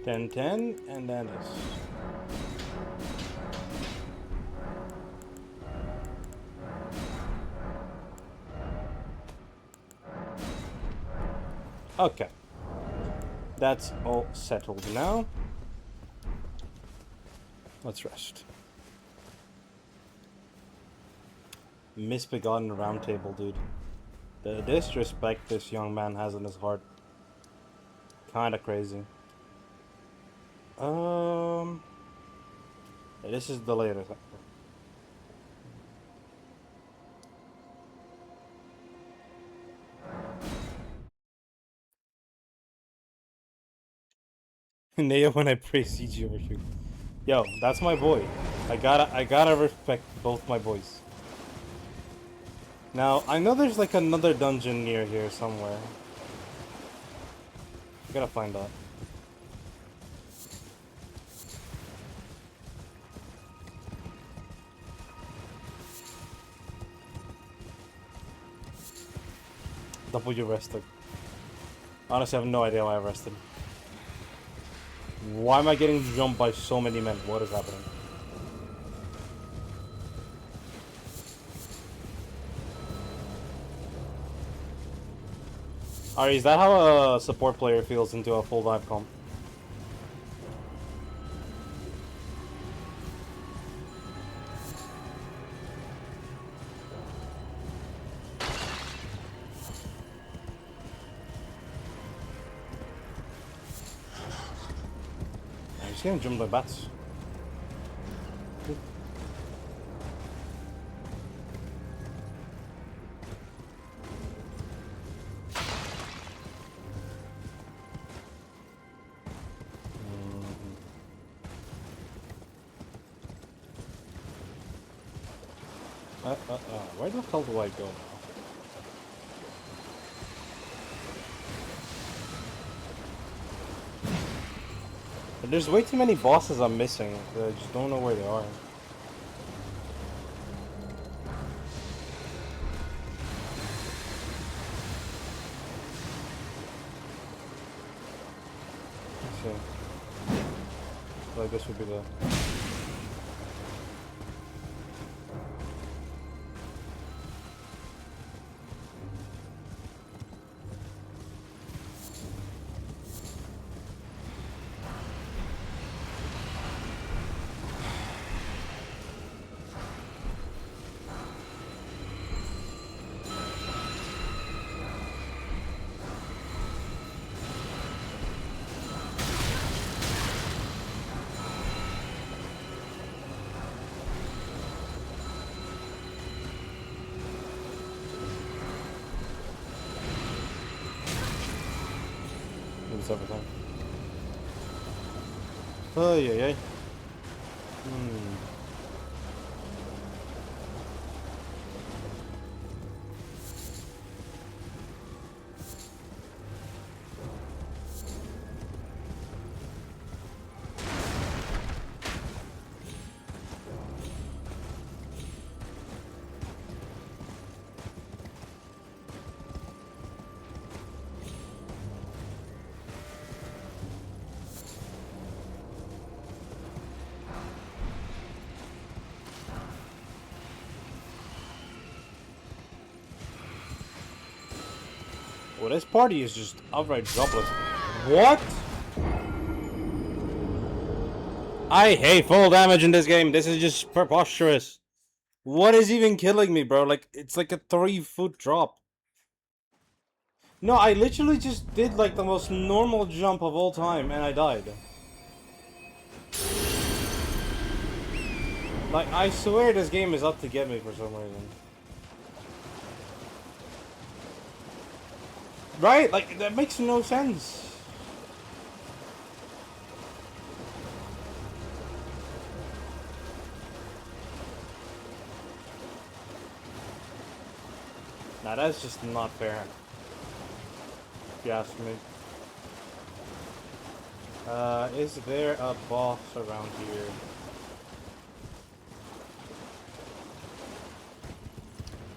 10, and then this. Okay. That's all settled now. Let's rest. Misbegotten round table, dude. The disrespect this young man has in his heart. Kinda crazy. Yeah, this is the latest. Naya when I praise CG over you. Yo, that's my boy. I gotta respect both my boys. Now, I know there's like another dungeon near here somewhere. I gotta find that. W rested. Honestly, I have no idea why I rested. Why am I getting jumped by so many men? What is happening? Alright, is that how a support player feels into a full dive comp? I'm just getting jumped by bats. Where the hell do I go now? There's way too many bosses I'm missing. I just don't know where they are. Let's see. Like this would be the... That's everything. Oh, yeah. Well, this party is just outright jobless. What? I hate full damage in this game. This is just preposterous. What is even killing me, bro? Like, it's like a 3-foot drop. No, I literally just did like the most normal jump of all time and I died. Like, I swear this game is out to get me for some reason. Right? Like, that makes no sense. Nah, that's just not fair. If you ask me. Is there a boss around here?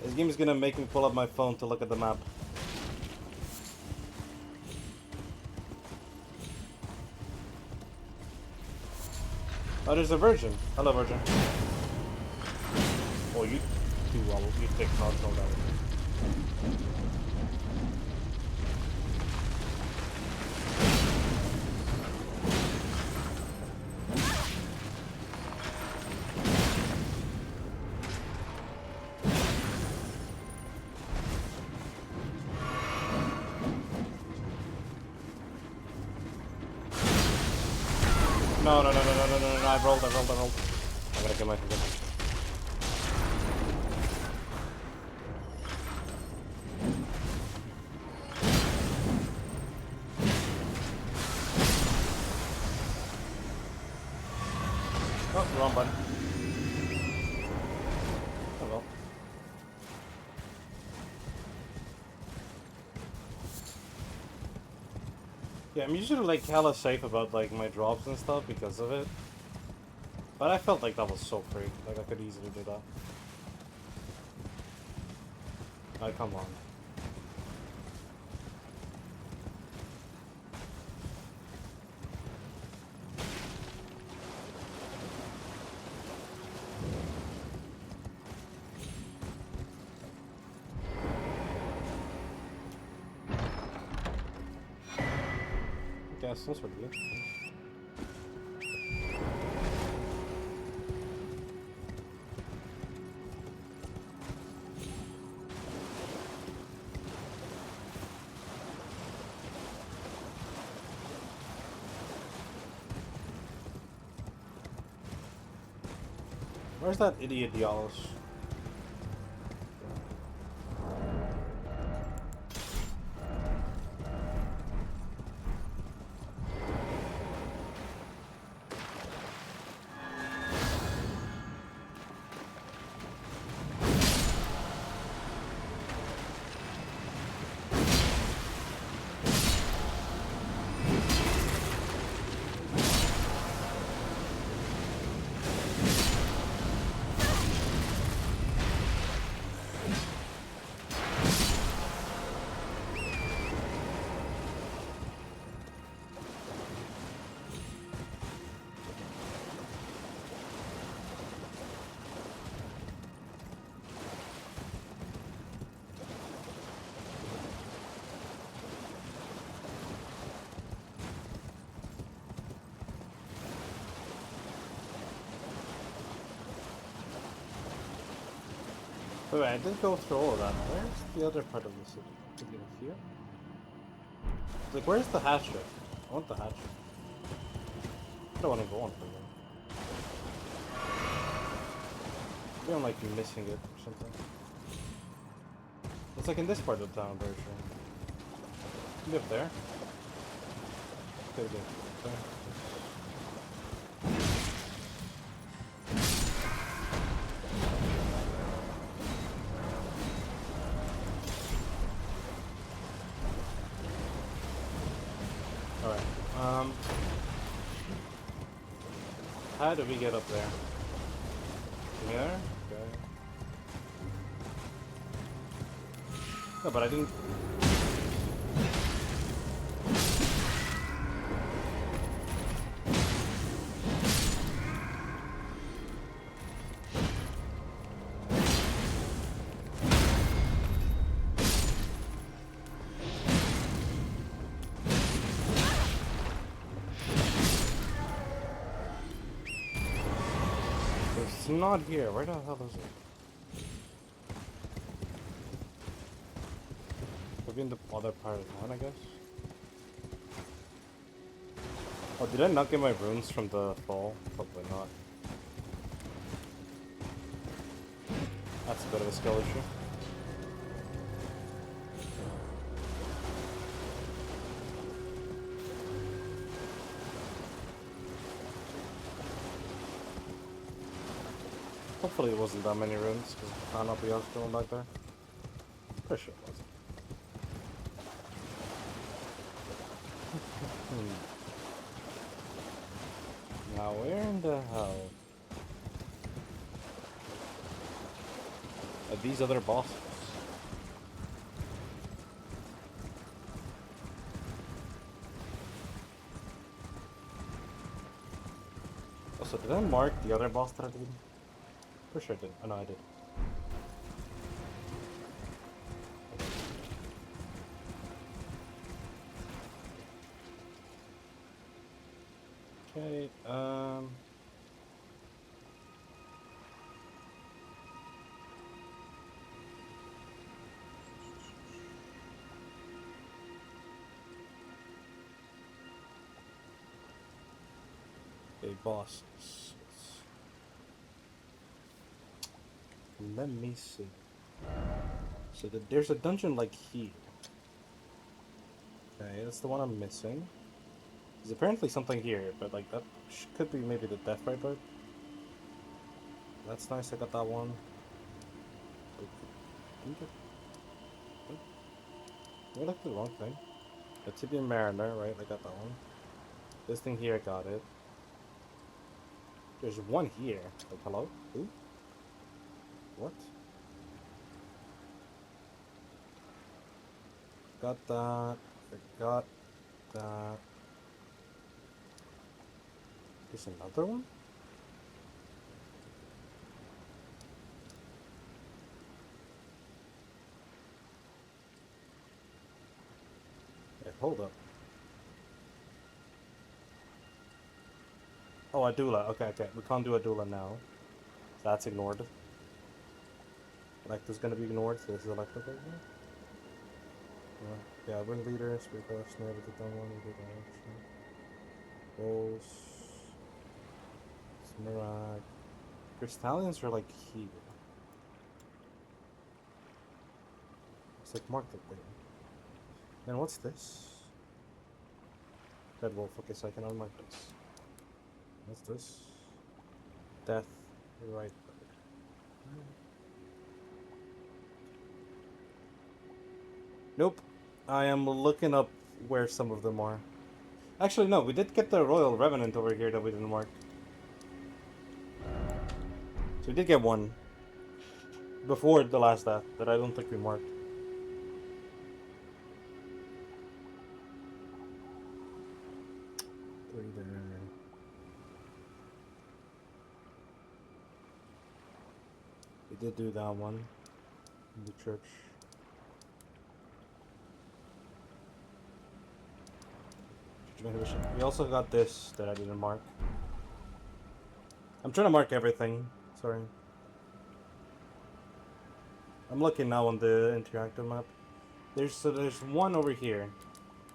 This game is gonna make me pull up my phone to look at the map. Oh, there's a virgin. Hello, virgin. Oh, you do well. You take control of that. No, I rolled. I'm gonna get my forget. Oh, wrong button. Oh well. Yeah, I'm usually like hella safe about like my drops and stuff because of it. But I felt like that was so free. Like I could easily do that. Like, come on. Yeah, some sort of good. Where's that idiot Dialos? Wait, I didn't go through all of that. Where's the other part of the city? Is it here? Like, where's the hatch shift? I want the hatch shift. I don't want to go on for them. Maybe I'm like missing it or something. It's like in this part of town, I'm very sure. Maybe up there. Okay, good. Okay. Alright. How do we get up there? Here? Okay. No, but I didn't. It's not here. Where the hell is it? Could be in the other part of the one, I guess. Oh, did I not get my runes from the fall? Probably not. That's a bit of a skill issue. Hopefully it wasn't that many runes, because it cannot be us going back there. Pretty sure it wasn't. Now where in the hell are these other bosses? Oh, so did I mark the other boss that I did? Pretty sure I did. Oh no, I did. Okay, okay, bosses. Let me see. So there's a dungeon like here. Okay, that's the one I'm missing. There's apparently something here, but like that could be maybe the Death Viper. That's nice, I got that one. Did I look at the wrong thing? The Tibian Mariner, right? I got that one. This thing here, I got it. There's one here. Like, hello? Who? What? Got that. I got that. There's another one? Hey, hold up. Oh, a doula. Okay, okay. We can't do a doula now. That's ignored. Electa's gonna be ignored, so this is Electa right now. Yeah, ring leader, spirit buff, snare with the dumb one, with the direction. Rolls. Smirag. Crystallians are like here. It's like marked up there. And what's this? Dead wolf. Okay, so I can unmark this. What's this? Death. Right. Nope. I am looking up where some of them are. Actually, no. We did get the Royal Revenant over here that we didn't mark. So we did get one. Before the last death that I don't think we marked. Three there. We did do that one in the church. We also got this that I didn't mark. I'm trying to mark everything. Sorry. I'm looking now on the interactive map. There's one over here,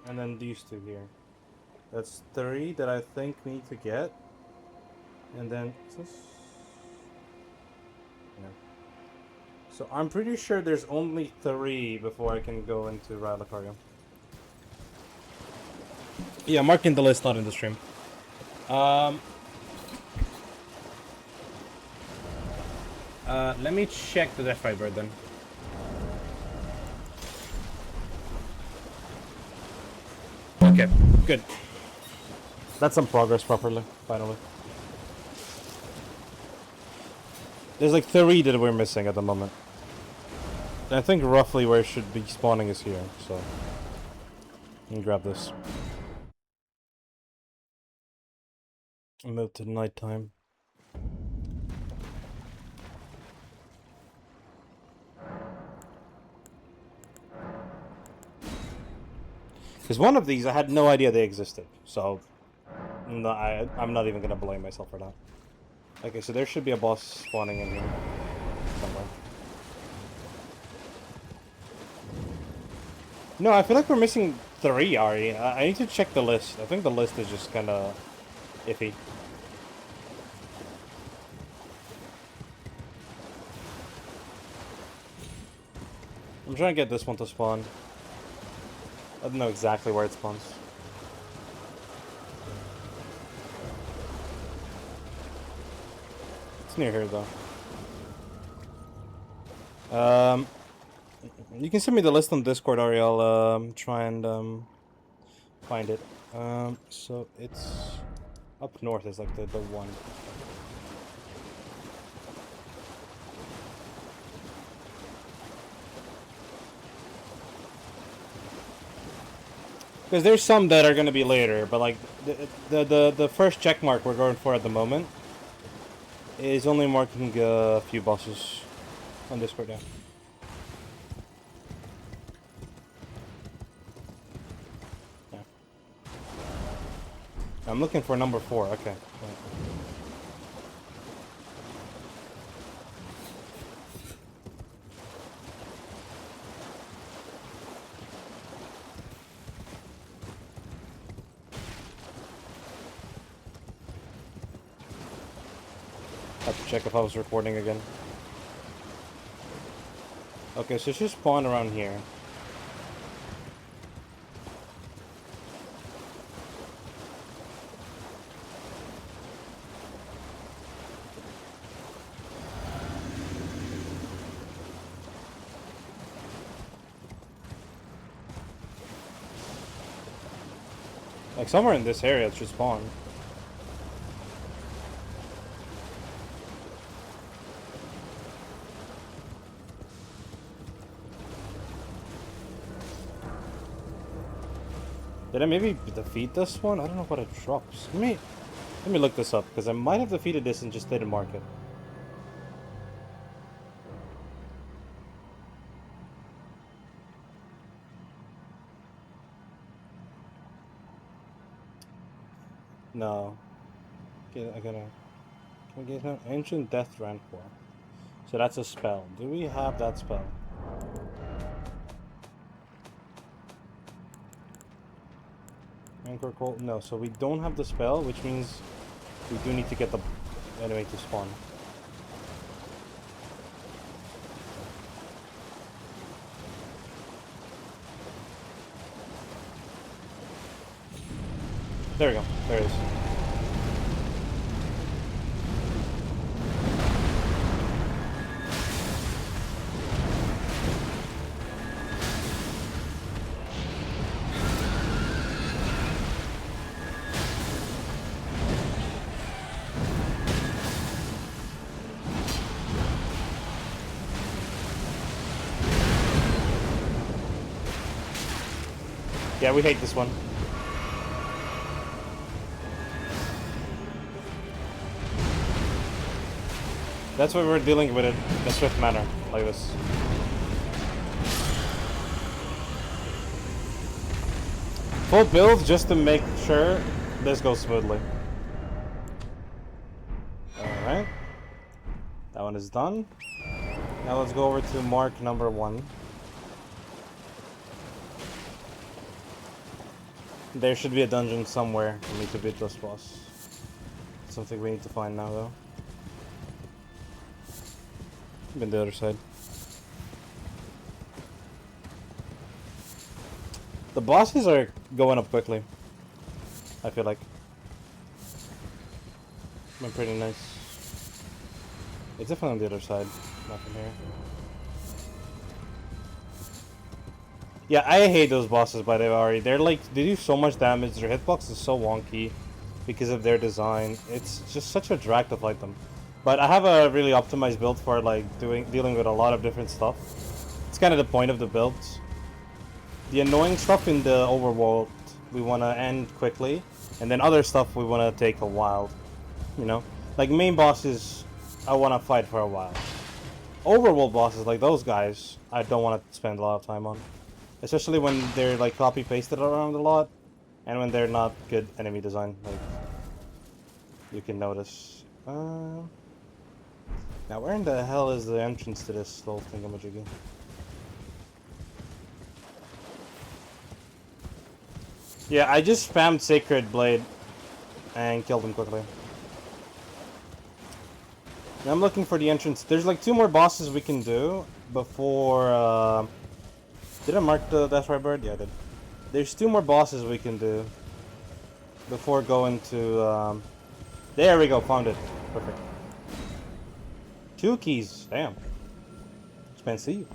and then these two here. That's 3 that I think we need to get, and then yeah. So I'm pretty sure there's only 3 before I can go into Rylacarium. Yeah, marking the list, not in the stream. Let me check the Death Fiber then. Okay, good. That's some progress properly, finally. There's like 3 that we're missing at the moment. I think roughly where it should be spawning is here, so... Let me grab this. Move to nighttime. Because one of these, I had no idea they existed, so... No, I'm not even gonna blame myself for that. Okay, so there should be a boss spawning in here. Somewhere. No, I feel like we're missing 3, Ari. I need to check the list. I think the list is just kinda... iffy. I'm trying to get this one to spawn. I don't know exactly where it spawns. It's near here, though. You can send me the list on Discord, Ari. I'll try and find it. So it's up north is like the one. Because there's some that are gonna be later, but like the first check mark we're going for at the moment is only marking a few bosses on Discord now. Yeah. I'm looking for number 4. Okay. Right. Have to check if I was recording again. Okay, so it should spawn around here. Like somewhere in this area it should spawn. Did I maybe defeat this one? I don't know what it drops. Let me look this up, because I might have defeated this and just didn't mark it. No. Okay, I gotta... Can we get an Ancient Death Rancor? So that's a spell. Do we have that spell? Rancor Cold? No, so we don't have the spell, which means we do need to get the enemy to spawn. There we go. There it is. Yeah, we hate this one. That's why we're dealing with it in a swift manner, like this. Full build just to make sure this goes smoothly. Alright. That one is done. Now let's go over to mark number 1. There should be a dungeon somewhere for me to beat this boss. Something we need to find now, though. Been the other side. The bosses are going up quickly. I feel like. Been pretty nice. It's definitely on the other side. Nothing here. Yeah, I hate those bosses by the way, Ari. They're like, they do so much damage. Their hitbox is so wonky because of their design. It's just such a drag to fight them. But I have a really optimized build for like dealing with a lot of different stuff. It's kind of the point of the builds. The annoying stuff in the overworld we want to end quickly, and then other stuff we want to take a while. You know, like main bosses, I want to fight for a while. Overworld bosses like those guys, I don't want to spend a lot of time on, especially when they're like copy pasted around a lot, and when they're not good enemy design. Like you can notice. Now where in the hell is the entrance to this little thingamajiggy? Yeah, I just spammed Sacred Blade and killed him quickly. Now I'm looking for the entrance. There's like 2 more bosses we can do before. Did I mark the Death Ray Bird? Yeah, I did. There's 2 more bosses we can do before going to. There we go, found it. Perfect. 2 keys. Damn. Expensive.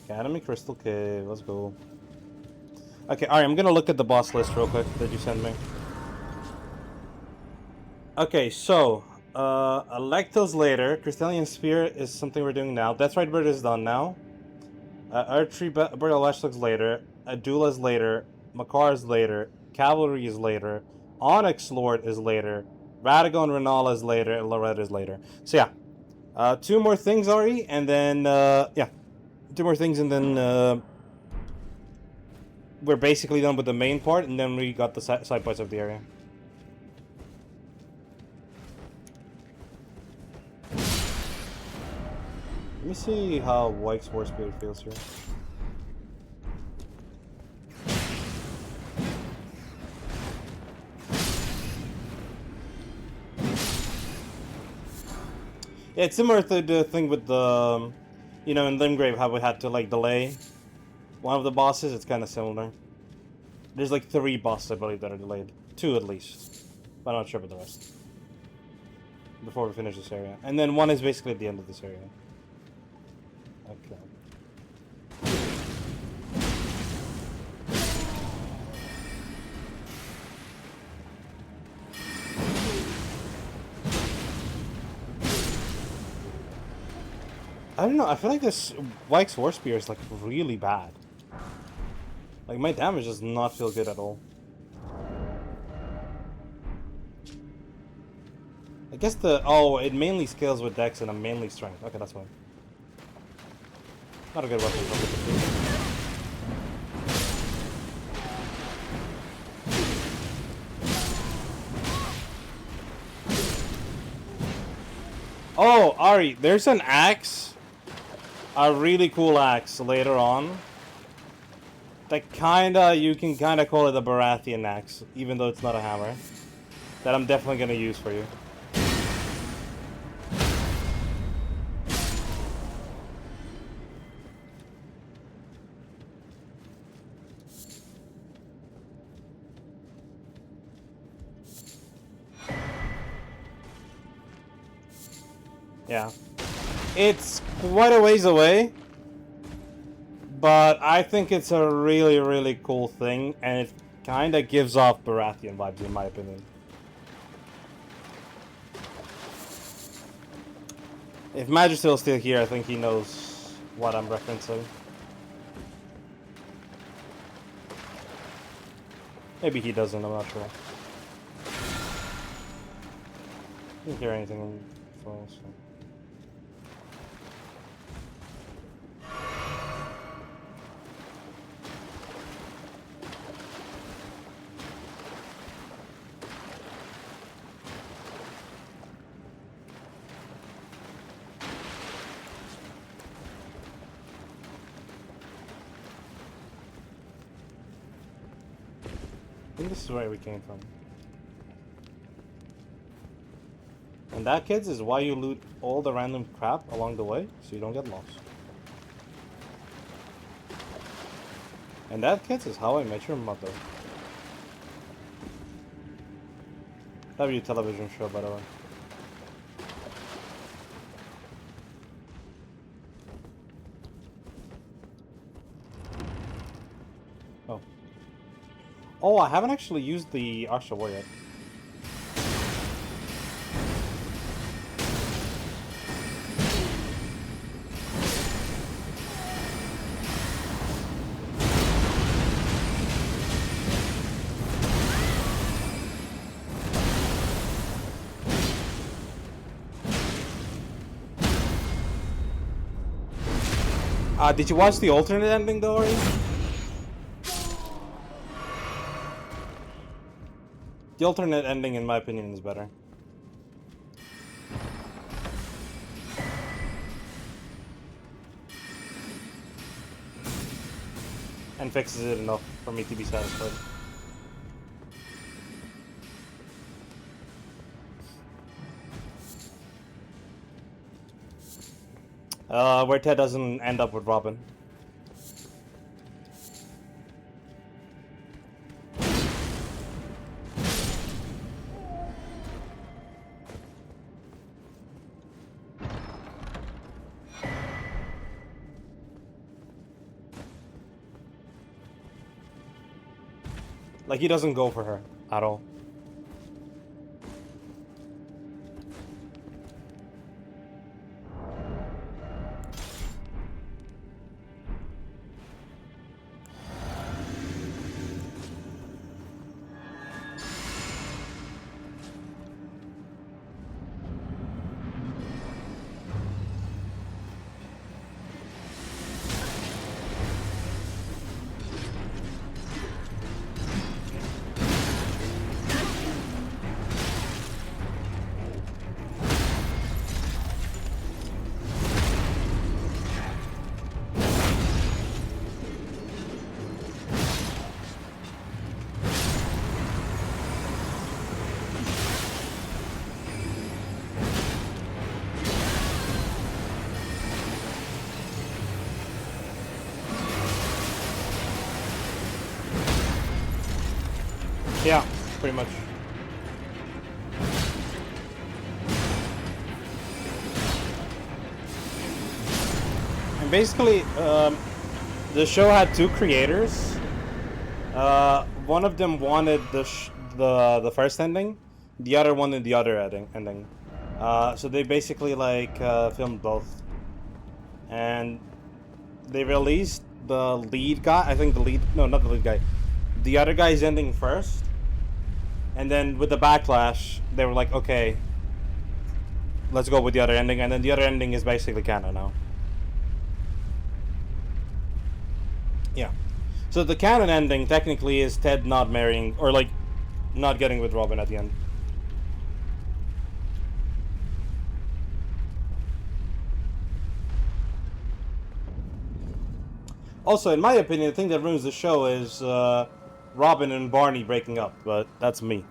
Academy Crystal Cave. Let's go. Okay, alright, I'm gonna look at the boss list real quick that you sent me. Okay, so, Electo's later. Crystallian Spear is something we're doing now. That's right, Bird is done now. Archery Burial looks later. Adula's later. Makar's later. Cavalry is later. Onyx Lord is later. Radagon Renala is later. And Loretta is later. So yeah. 2 more things, Ari, and then, yeah. 2 more things, and then, we're basically done with the main part, and then we got the side parts of the area. Let me see how White's War Spirit feels here. Yeah, it's similar to the thing with the, you know, in Limgrave, how we had to like delay one of the bosses. It's kind of similar. There's like 3 bosses, I believe, that are delayed. 2 at least. But I'm not sure about the rest. Before we finish this area. And then 1 is basically at the end of this area. Okay. I don't know, I feel like this Wyke's War Spear is like really bad. Like my damage does not feel good at all. I guess it mainly scales with Dex and I'm mainly Strength. Okay, that's fine. Not a good weapon. Oh, Ari, there's an axe. A really cool axe later on. That you can kinda call it a Baratheon axe, even though it's not a hammer. That I'm definitely gonna use for you. Yeah. It's quite a ways away, but I think it's a really, really cool thing, and it kind of gives off Baratheon vibes, in my opinion. If Magistral's still here, I think he knows what I'm referencing. Maybe he doesn't, I'm not sure. Didn't hear anything false. So. I think this is where we came from. And that, kids, is why you loot all the random crap along the way, so you don't get lost. And that, kids, is How I Met Your Mother. W television show, by the way. Oh. Oh, I haven't actually used the Arsha War yet. Did you watch the alternate ending though, Ori? The alternate ending, in my opinion, is better. And fixes it enough for me to be satisfied. Where Ted doesn't end up with Robin. Like, he doesn't go for her at all. Yeah, pretty much. And basically, the show had two creators. One of them wanted the first ending, the other wanted the other ending. So they basically like filmed both, and they released the lead guy. I think not the lead guy, the other guy's ending first. And then with the backlash, they were like, okay, let's go with the other ending. And then the other ending is basically canon now. Yeah. So the canon ending technically is Ted not marrying, or like, not getting with Robin at the end. Also, in my opinion, the thing that ruins the show is Robin and Barney breaking up, but that's me.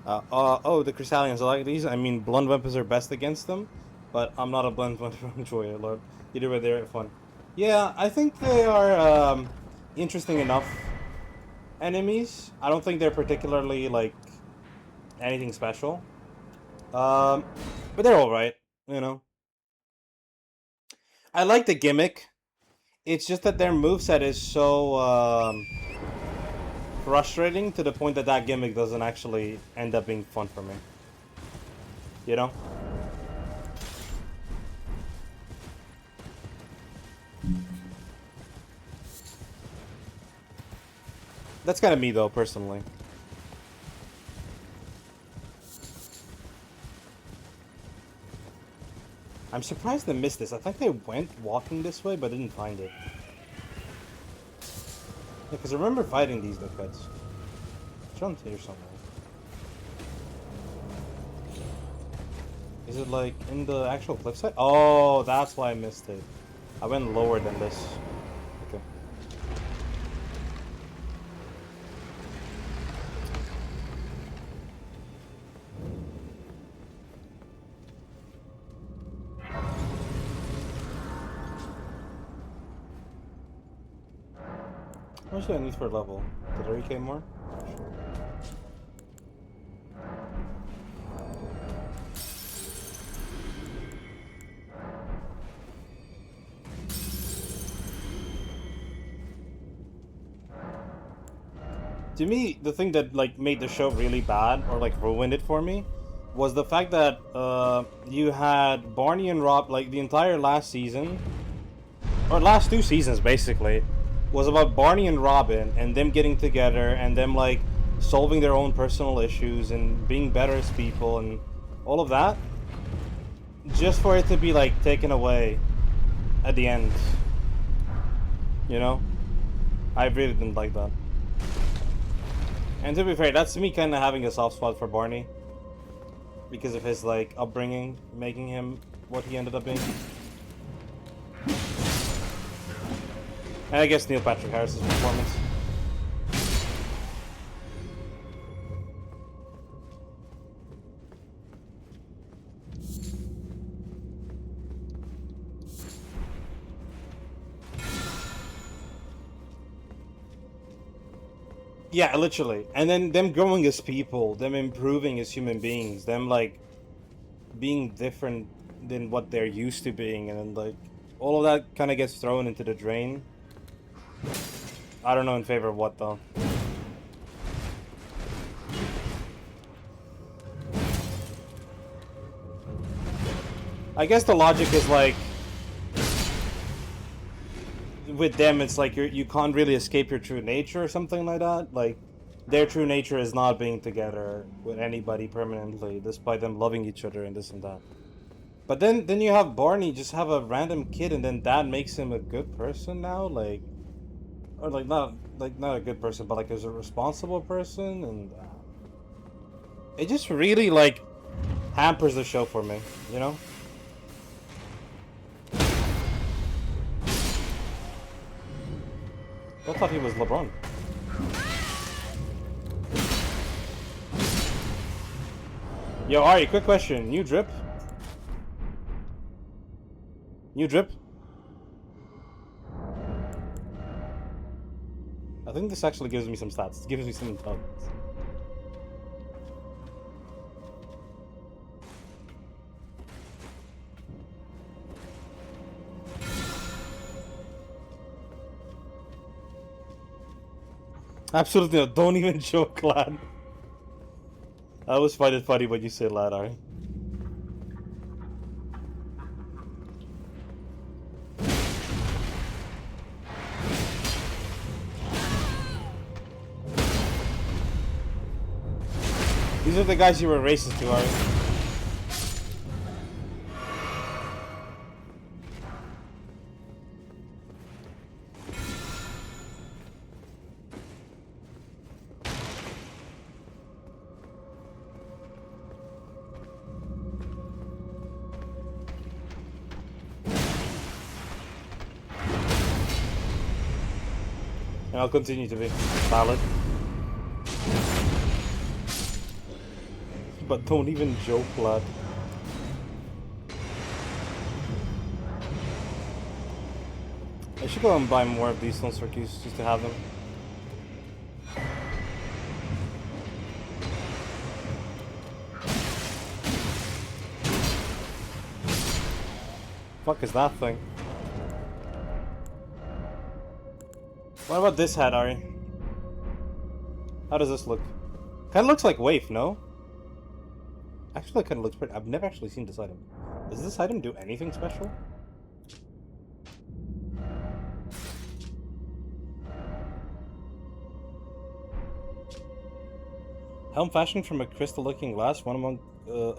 Oh, the Crystallians, I like these. I mean, blunt weapons are best against them, but I'm not a blunt weapon enjoyer, Lord. Either way, they're fun. Yeah, I think they are interesting enough enemies. I don't think they're particularly, like, anything special. But they're alright, you know. I like the gimmick. It's just that their moveset is so frustrating to the point that that gimmick doesn't actually end up being fun for me. You know? That's kind of me, though, personally. I'm surprised they missed this. I think they went walking this way, but didn't find it. Yeah, because I remember fighting these dickheads. It's around here somewhere. Is it, like, in the actual cliffside? Oh, that's why I missed it. I went lower than this. Okay. How much do I need for level? 30k more? Sure. To me, the thing that like made the show really bad or like ruined it for me was the fact that you had Barney and Rob, like the entire last season or last 2 seasons basically was about Barney and Robin and them getting together and them like solving their own personal issues and being better as people and all of that, just for it to be like taken away at the end. You know? I really didn't like that. And to be fair, that's me kind of having a soft spot for Barney because of his like upbringing, making him what he ended up being. And I guess Neil Patrick Harris's performance. Yeah, literally. And then them growing as people, them improving as human beings, them like being different than what they're used to being, and then like all of that kind of gets thrown into the drain. I don't know in favor of what though. I guess the logic is like with them it's like you can't really escape your true nature or something like that. Like their true nature is not being together with anybody permanently, despite them loving each other and this and that. But then you have Barney just have a random kid, and then that makes him a good person now, like, or like not a good person, but like as a responsible person, and it just really like hampers the show for me, you know. I thought he was LeBron. Yo, Ari, quick question. New drip? New drip? I think this actually gives me some stats. It gives me some intelligence. Absolutely no. Don't even joke, lad. I always find it funny when you say lad, Ari. These are the guys you were racist to, Ari. And I'll continue to be valid. But don't even joke, lad. I should go and buy more of these stone circuits just to have them. Fuck is that thing? What about this hat, Ari? How does this look? Kinda looks like Waif, no? Actually, it kinda looks pretty. I've never actually seen this item. Does this item do anything special? Helm fashioned from a crystal-looking glass, one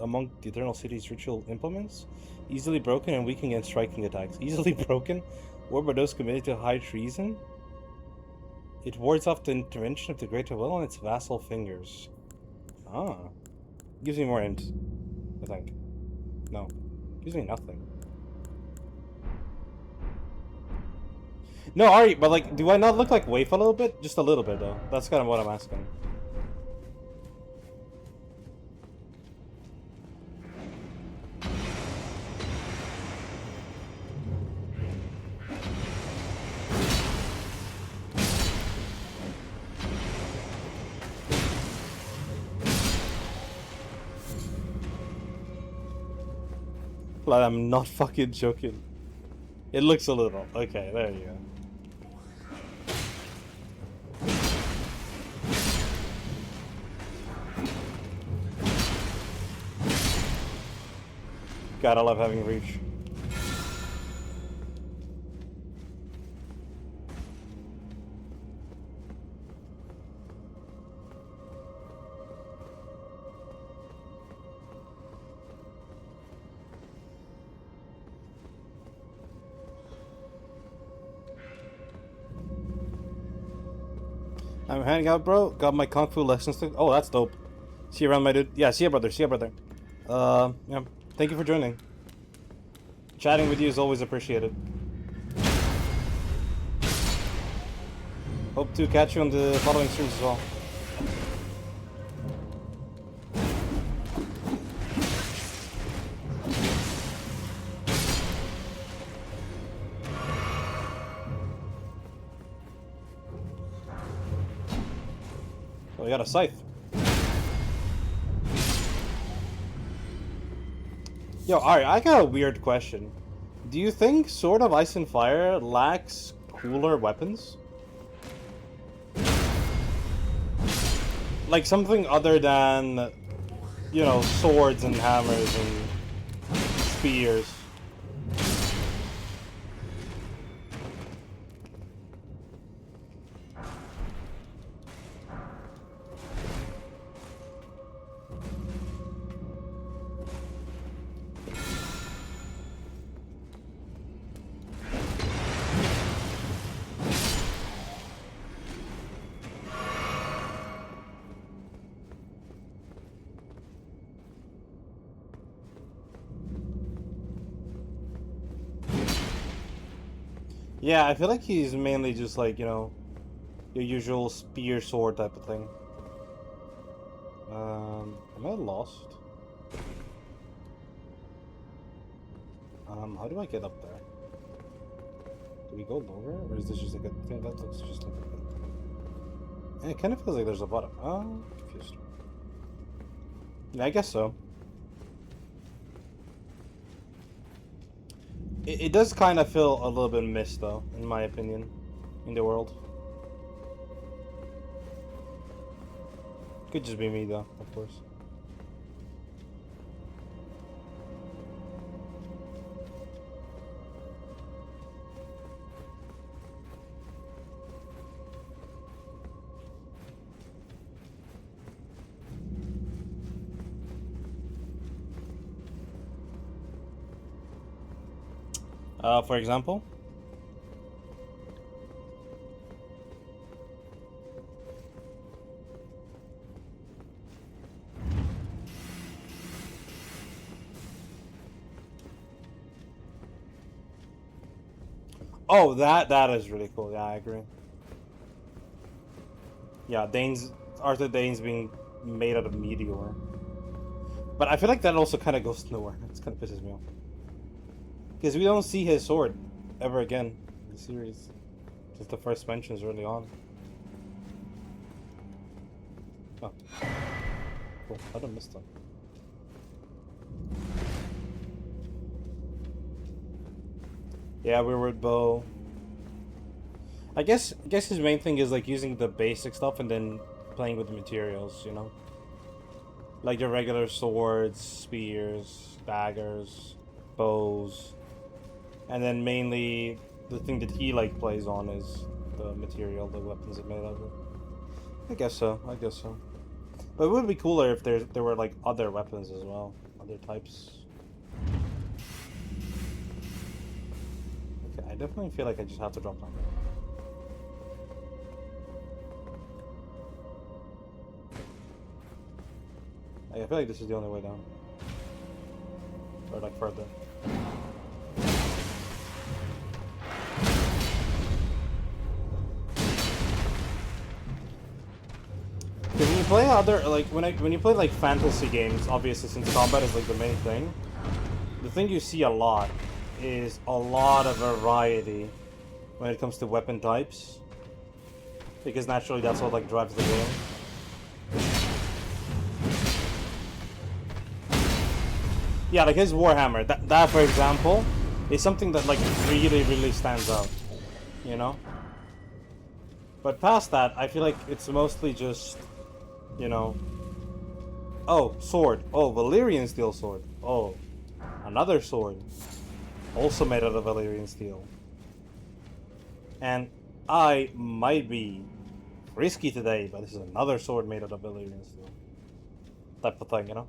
among the Eternal City's ritual implements. Easily broken and weak against striking attacks. Easily broken? Or by those committed to high treason? It wards off the intervention of the Greater Will on its vassal fingers. Ah. Gives me more int, I think. No. Gives me nothing. No, Ari, but like, do I not look like Waif a little bit? Just a little bit, though. That's kind of what I'm asking. Like, I'm not fucking joking. It looks a little. Okay, there you go. God, I love having reach. I'm hanging out, bro. Got my kung fu lessons to. Oh, that's dope. See you around, my dude. Yeah, see ya, brother. See ya, brother. Yeah. Thank you for joining. Chatting with you is always appreciated. Hope to catch you on the following streams as well. Oh, we got a scythe. Yo, alright, I got a weird question. Do you think Sword of Ice and Fire lacks cooler weapons? Like something other than, you know, swords and hammers and spears. Yeah, I feel like he's mainly just like, you know, your usual spear sword type of thing. Am I lost? How do I get up there? Do we go lower, or is this just like a thing that looks just like a... And it kind of feels like there's a bottom. Oh, I'm confused. Yeah, I guess so. It does kind of feel a little bit missed, though, in my opinion, in the world. Could just be me, though, of course. For example? Oh, that is really cool. Yeah, I agree. Yeah, Arthur Dane's being made out of meteor. But I feel like that also kind of goes nowhere. It kind of pisses me off. Because we don't see his sword ever again in the series. Just the first mentions early on. Oh. Cool. I don't miss them. Yeah, rearward bow. I guess his main thing is like using the basic stuff and then playing with the materials, you know? Like your regular swords, spears, daggers, bows. And then mainly the thing that he like plays on is the material the weapons are made out of. I guess so. But it would be cooler if there were like other weapons as well, other types. Okay, I definitely feel like I just have to drop down there. I feel like this is the only way down. Or like further. When you play other, like, when you play like fantasy games, obviously since combat is like the main thing, the thing you see a lot is a lot of variety when it comes to weapon types, because naturally that's what like drives the game. Yeah, like his Warhammer. That for example, is something that like really stands out. You know. But past that, I feel like it's mostly just, you know. Oh, sword. Oh, Valyrian steel sword. Oh, another sword, also made out of Valyrian steel. And I might be risky today, but this is another sword made out of Valyrian steel. Type of thing, you know?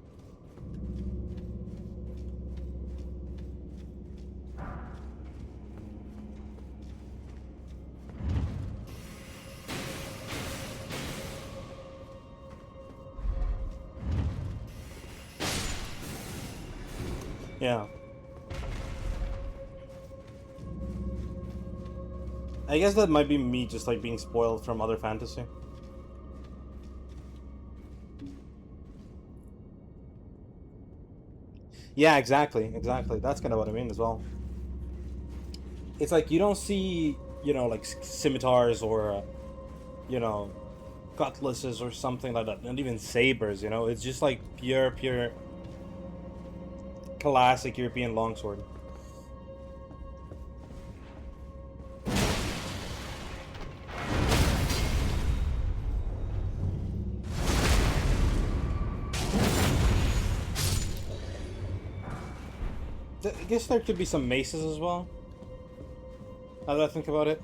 Yeah. I guess that might be me just like being spoiled from other fantasy. Yeah, exactly. That's kind of what I mean as well. It's like you don't see, you know, like scimitars or, you know, cutlasses or something like that. Not even sabers, you know? It's just like pure classic European longsword. I guess there could be some maces as well. Now that I think about it.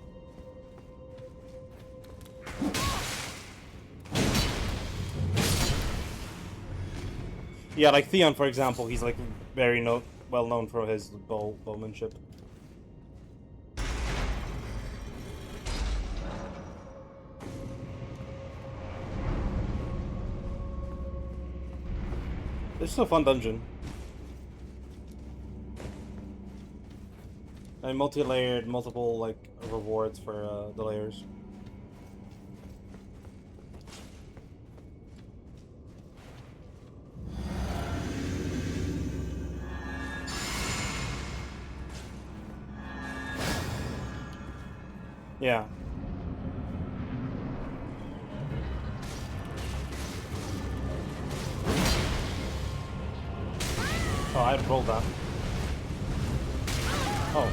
Yeah, like Theon, for example, he's like very well known for his bowmanship. This is a fun dungeon. And multi-layered, multiple like rewards for the layers. Yeah. Oh, I rolled that. Oh,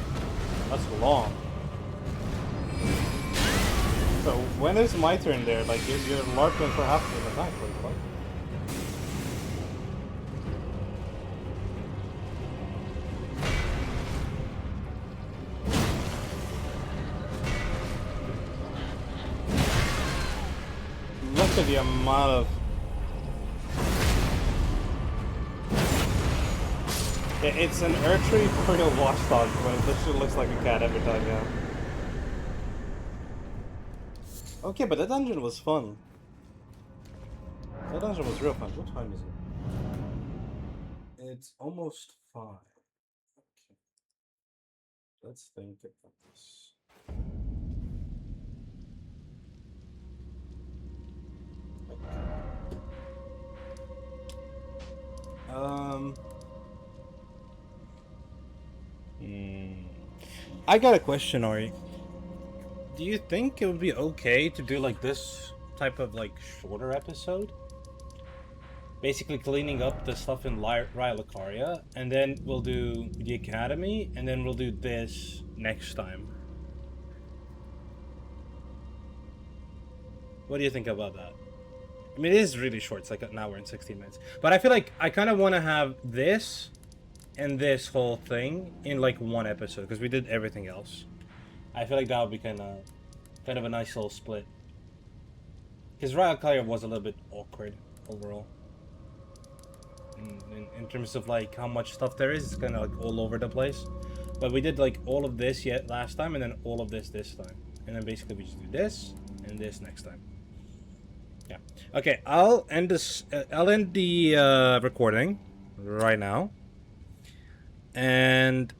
that's long. So when is my turn there? Like you're LARPing for half the attack, like what? Look at the amount of... It's an archery for a watchdog, but it literally looks like a cat every time, yeah. Okay, but that dungeon was fun. That dungeon was real fun. What time is it? It's almost 5. Okay. Let's think about this. Um... Hmm. I got a question, Ori. Do you think it would be okay to do like this type of like shorter episode? Basically cleaning up the stuff in Rylakaria, and then we'll do the Academy, and then we'll do this next time. What do you think about that? I mean, it is really short. It's like an hour and 16 minutes. But I feel like I kind of want to have this and this whole thing in like one episode, because we did everything else. I feel like that would be kind of a nice little split. Because Rylakaria was a little bit awkward overall. In terms of like how much stuff there is, it's kind of like all over the place. But we did like all of this yet last time, and then all of this time, and then basically we just do this and this next time. Yeah. Okay, I'll end this. I'll end the recording right now, and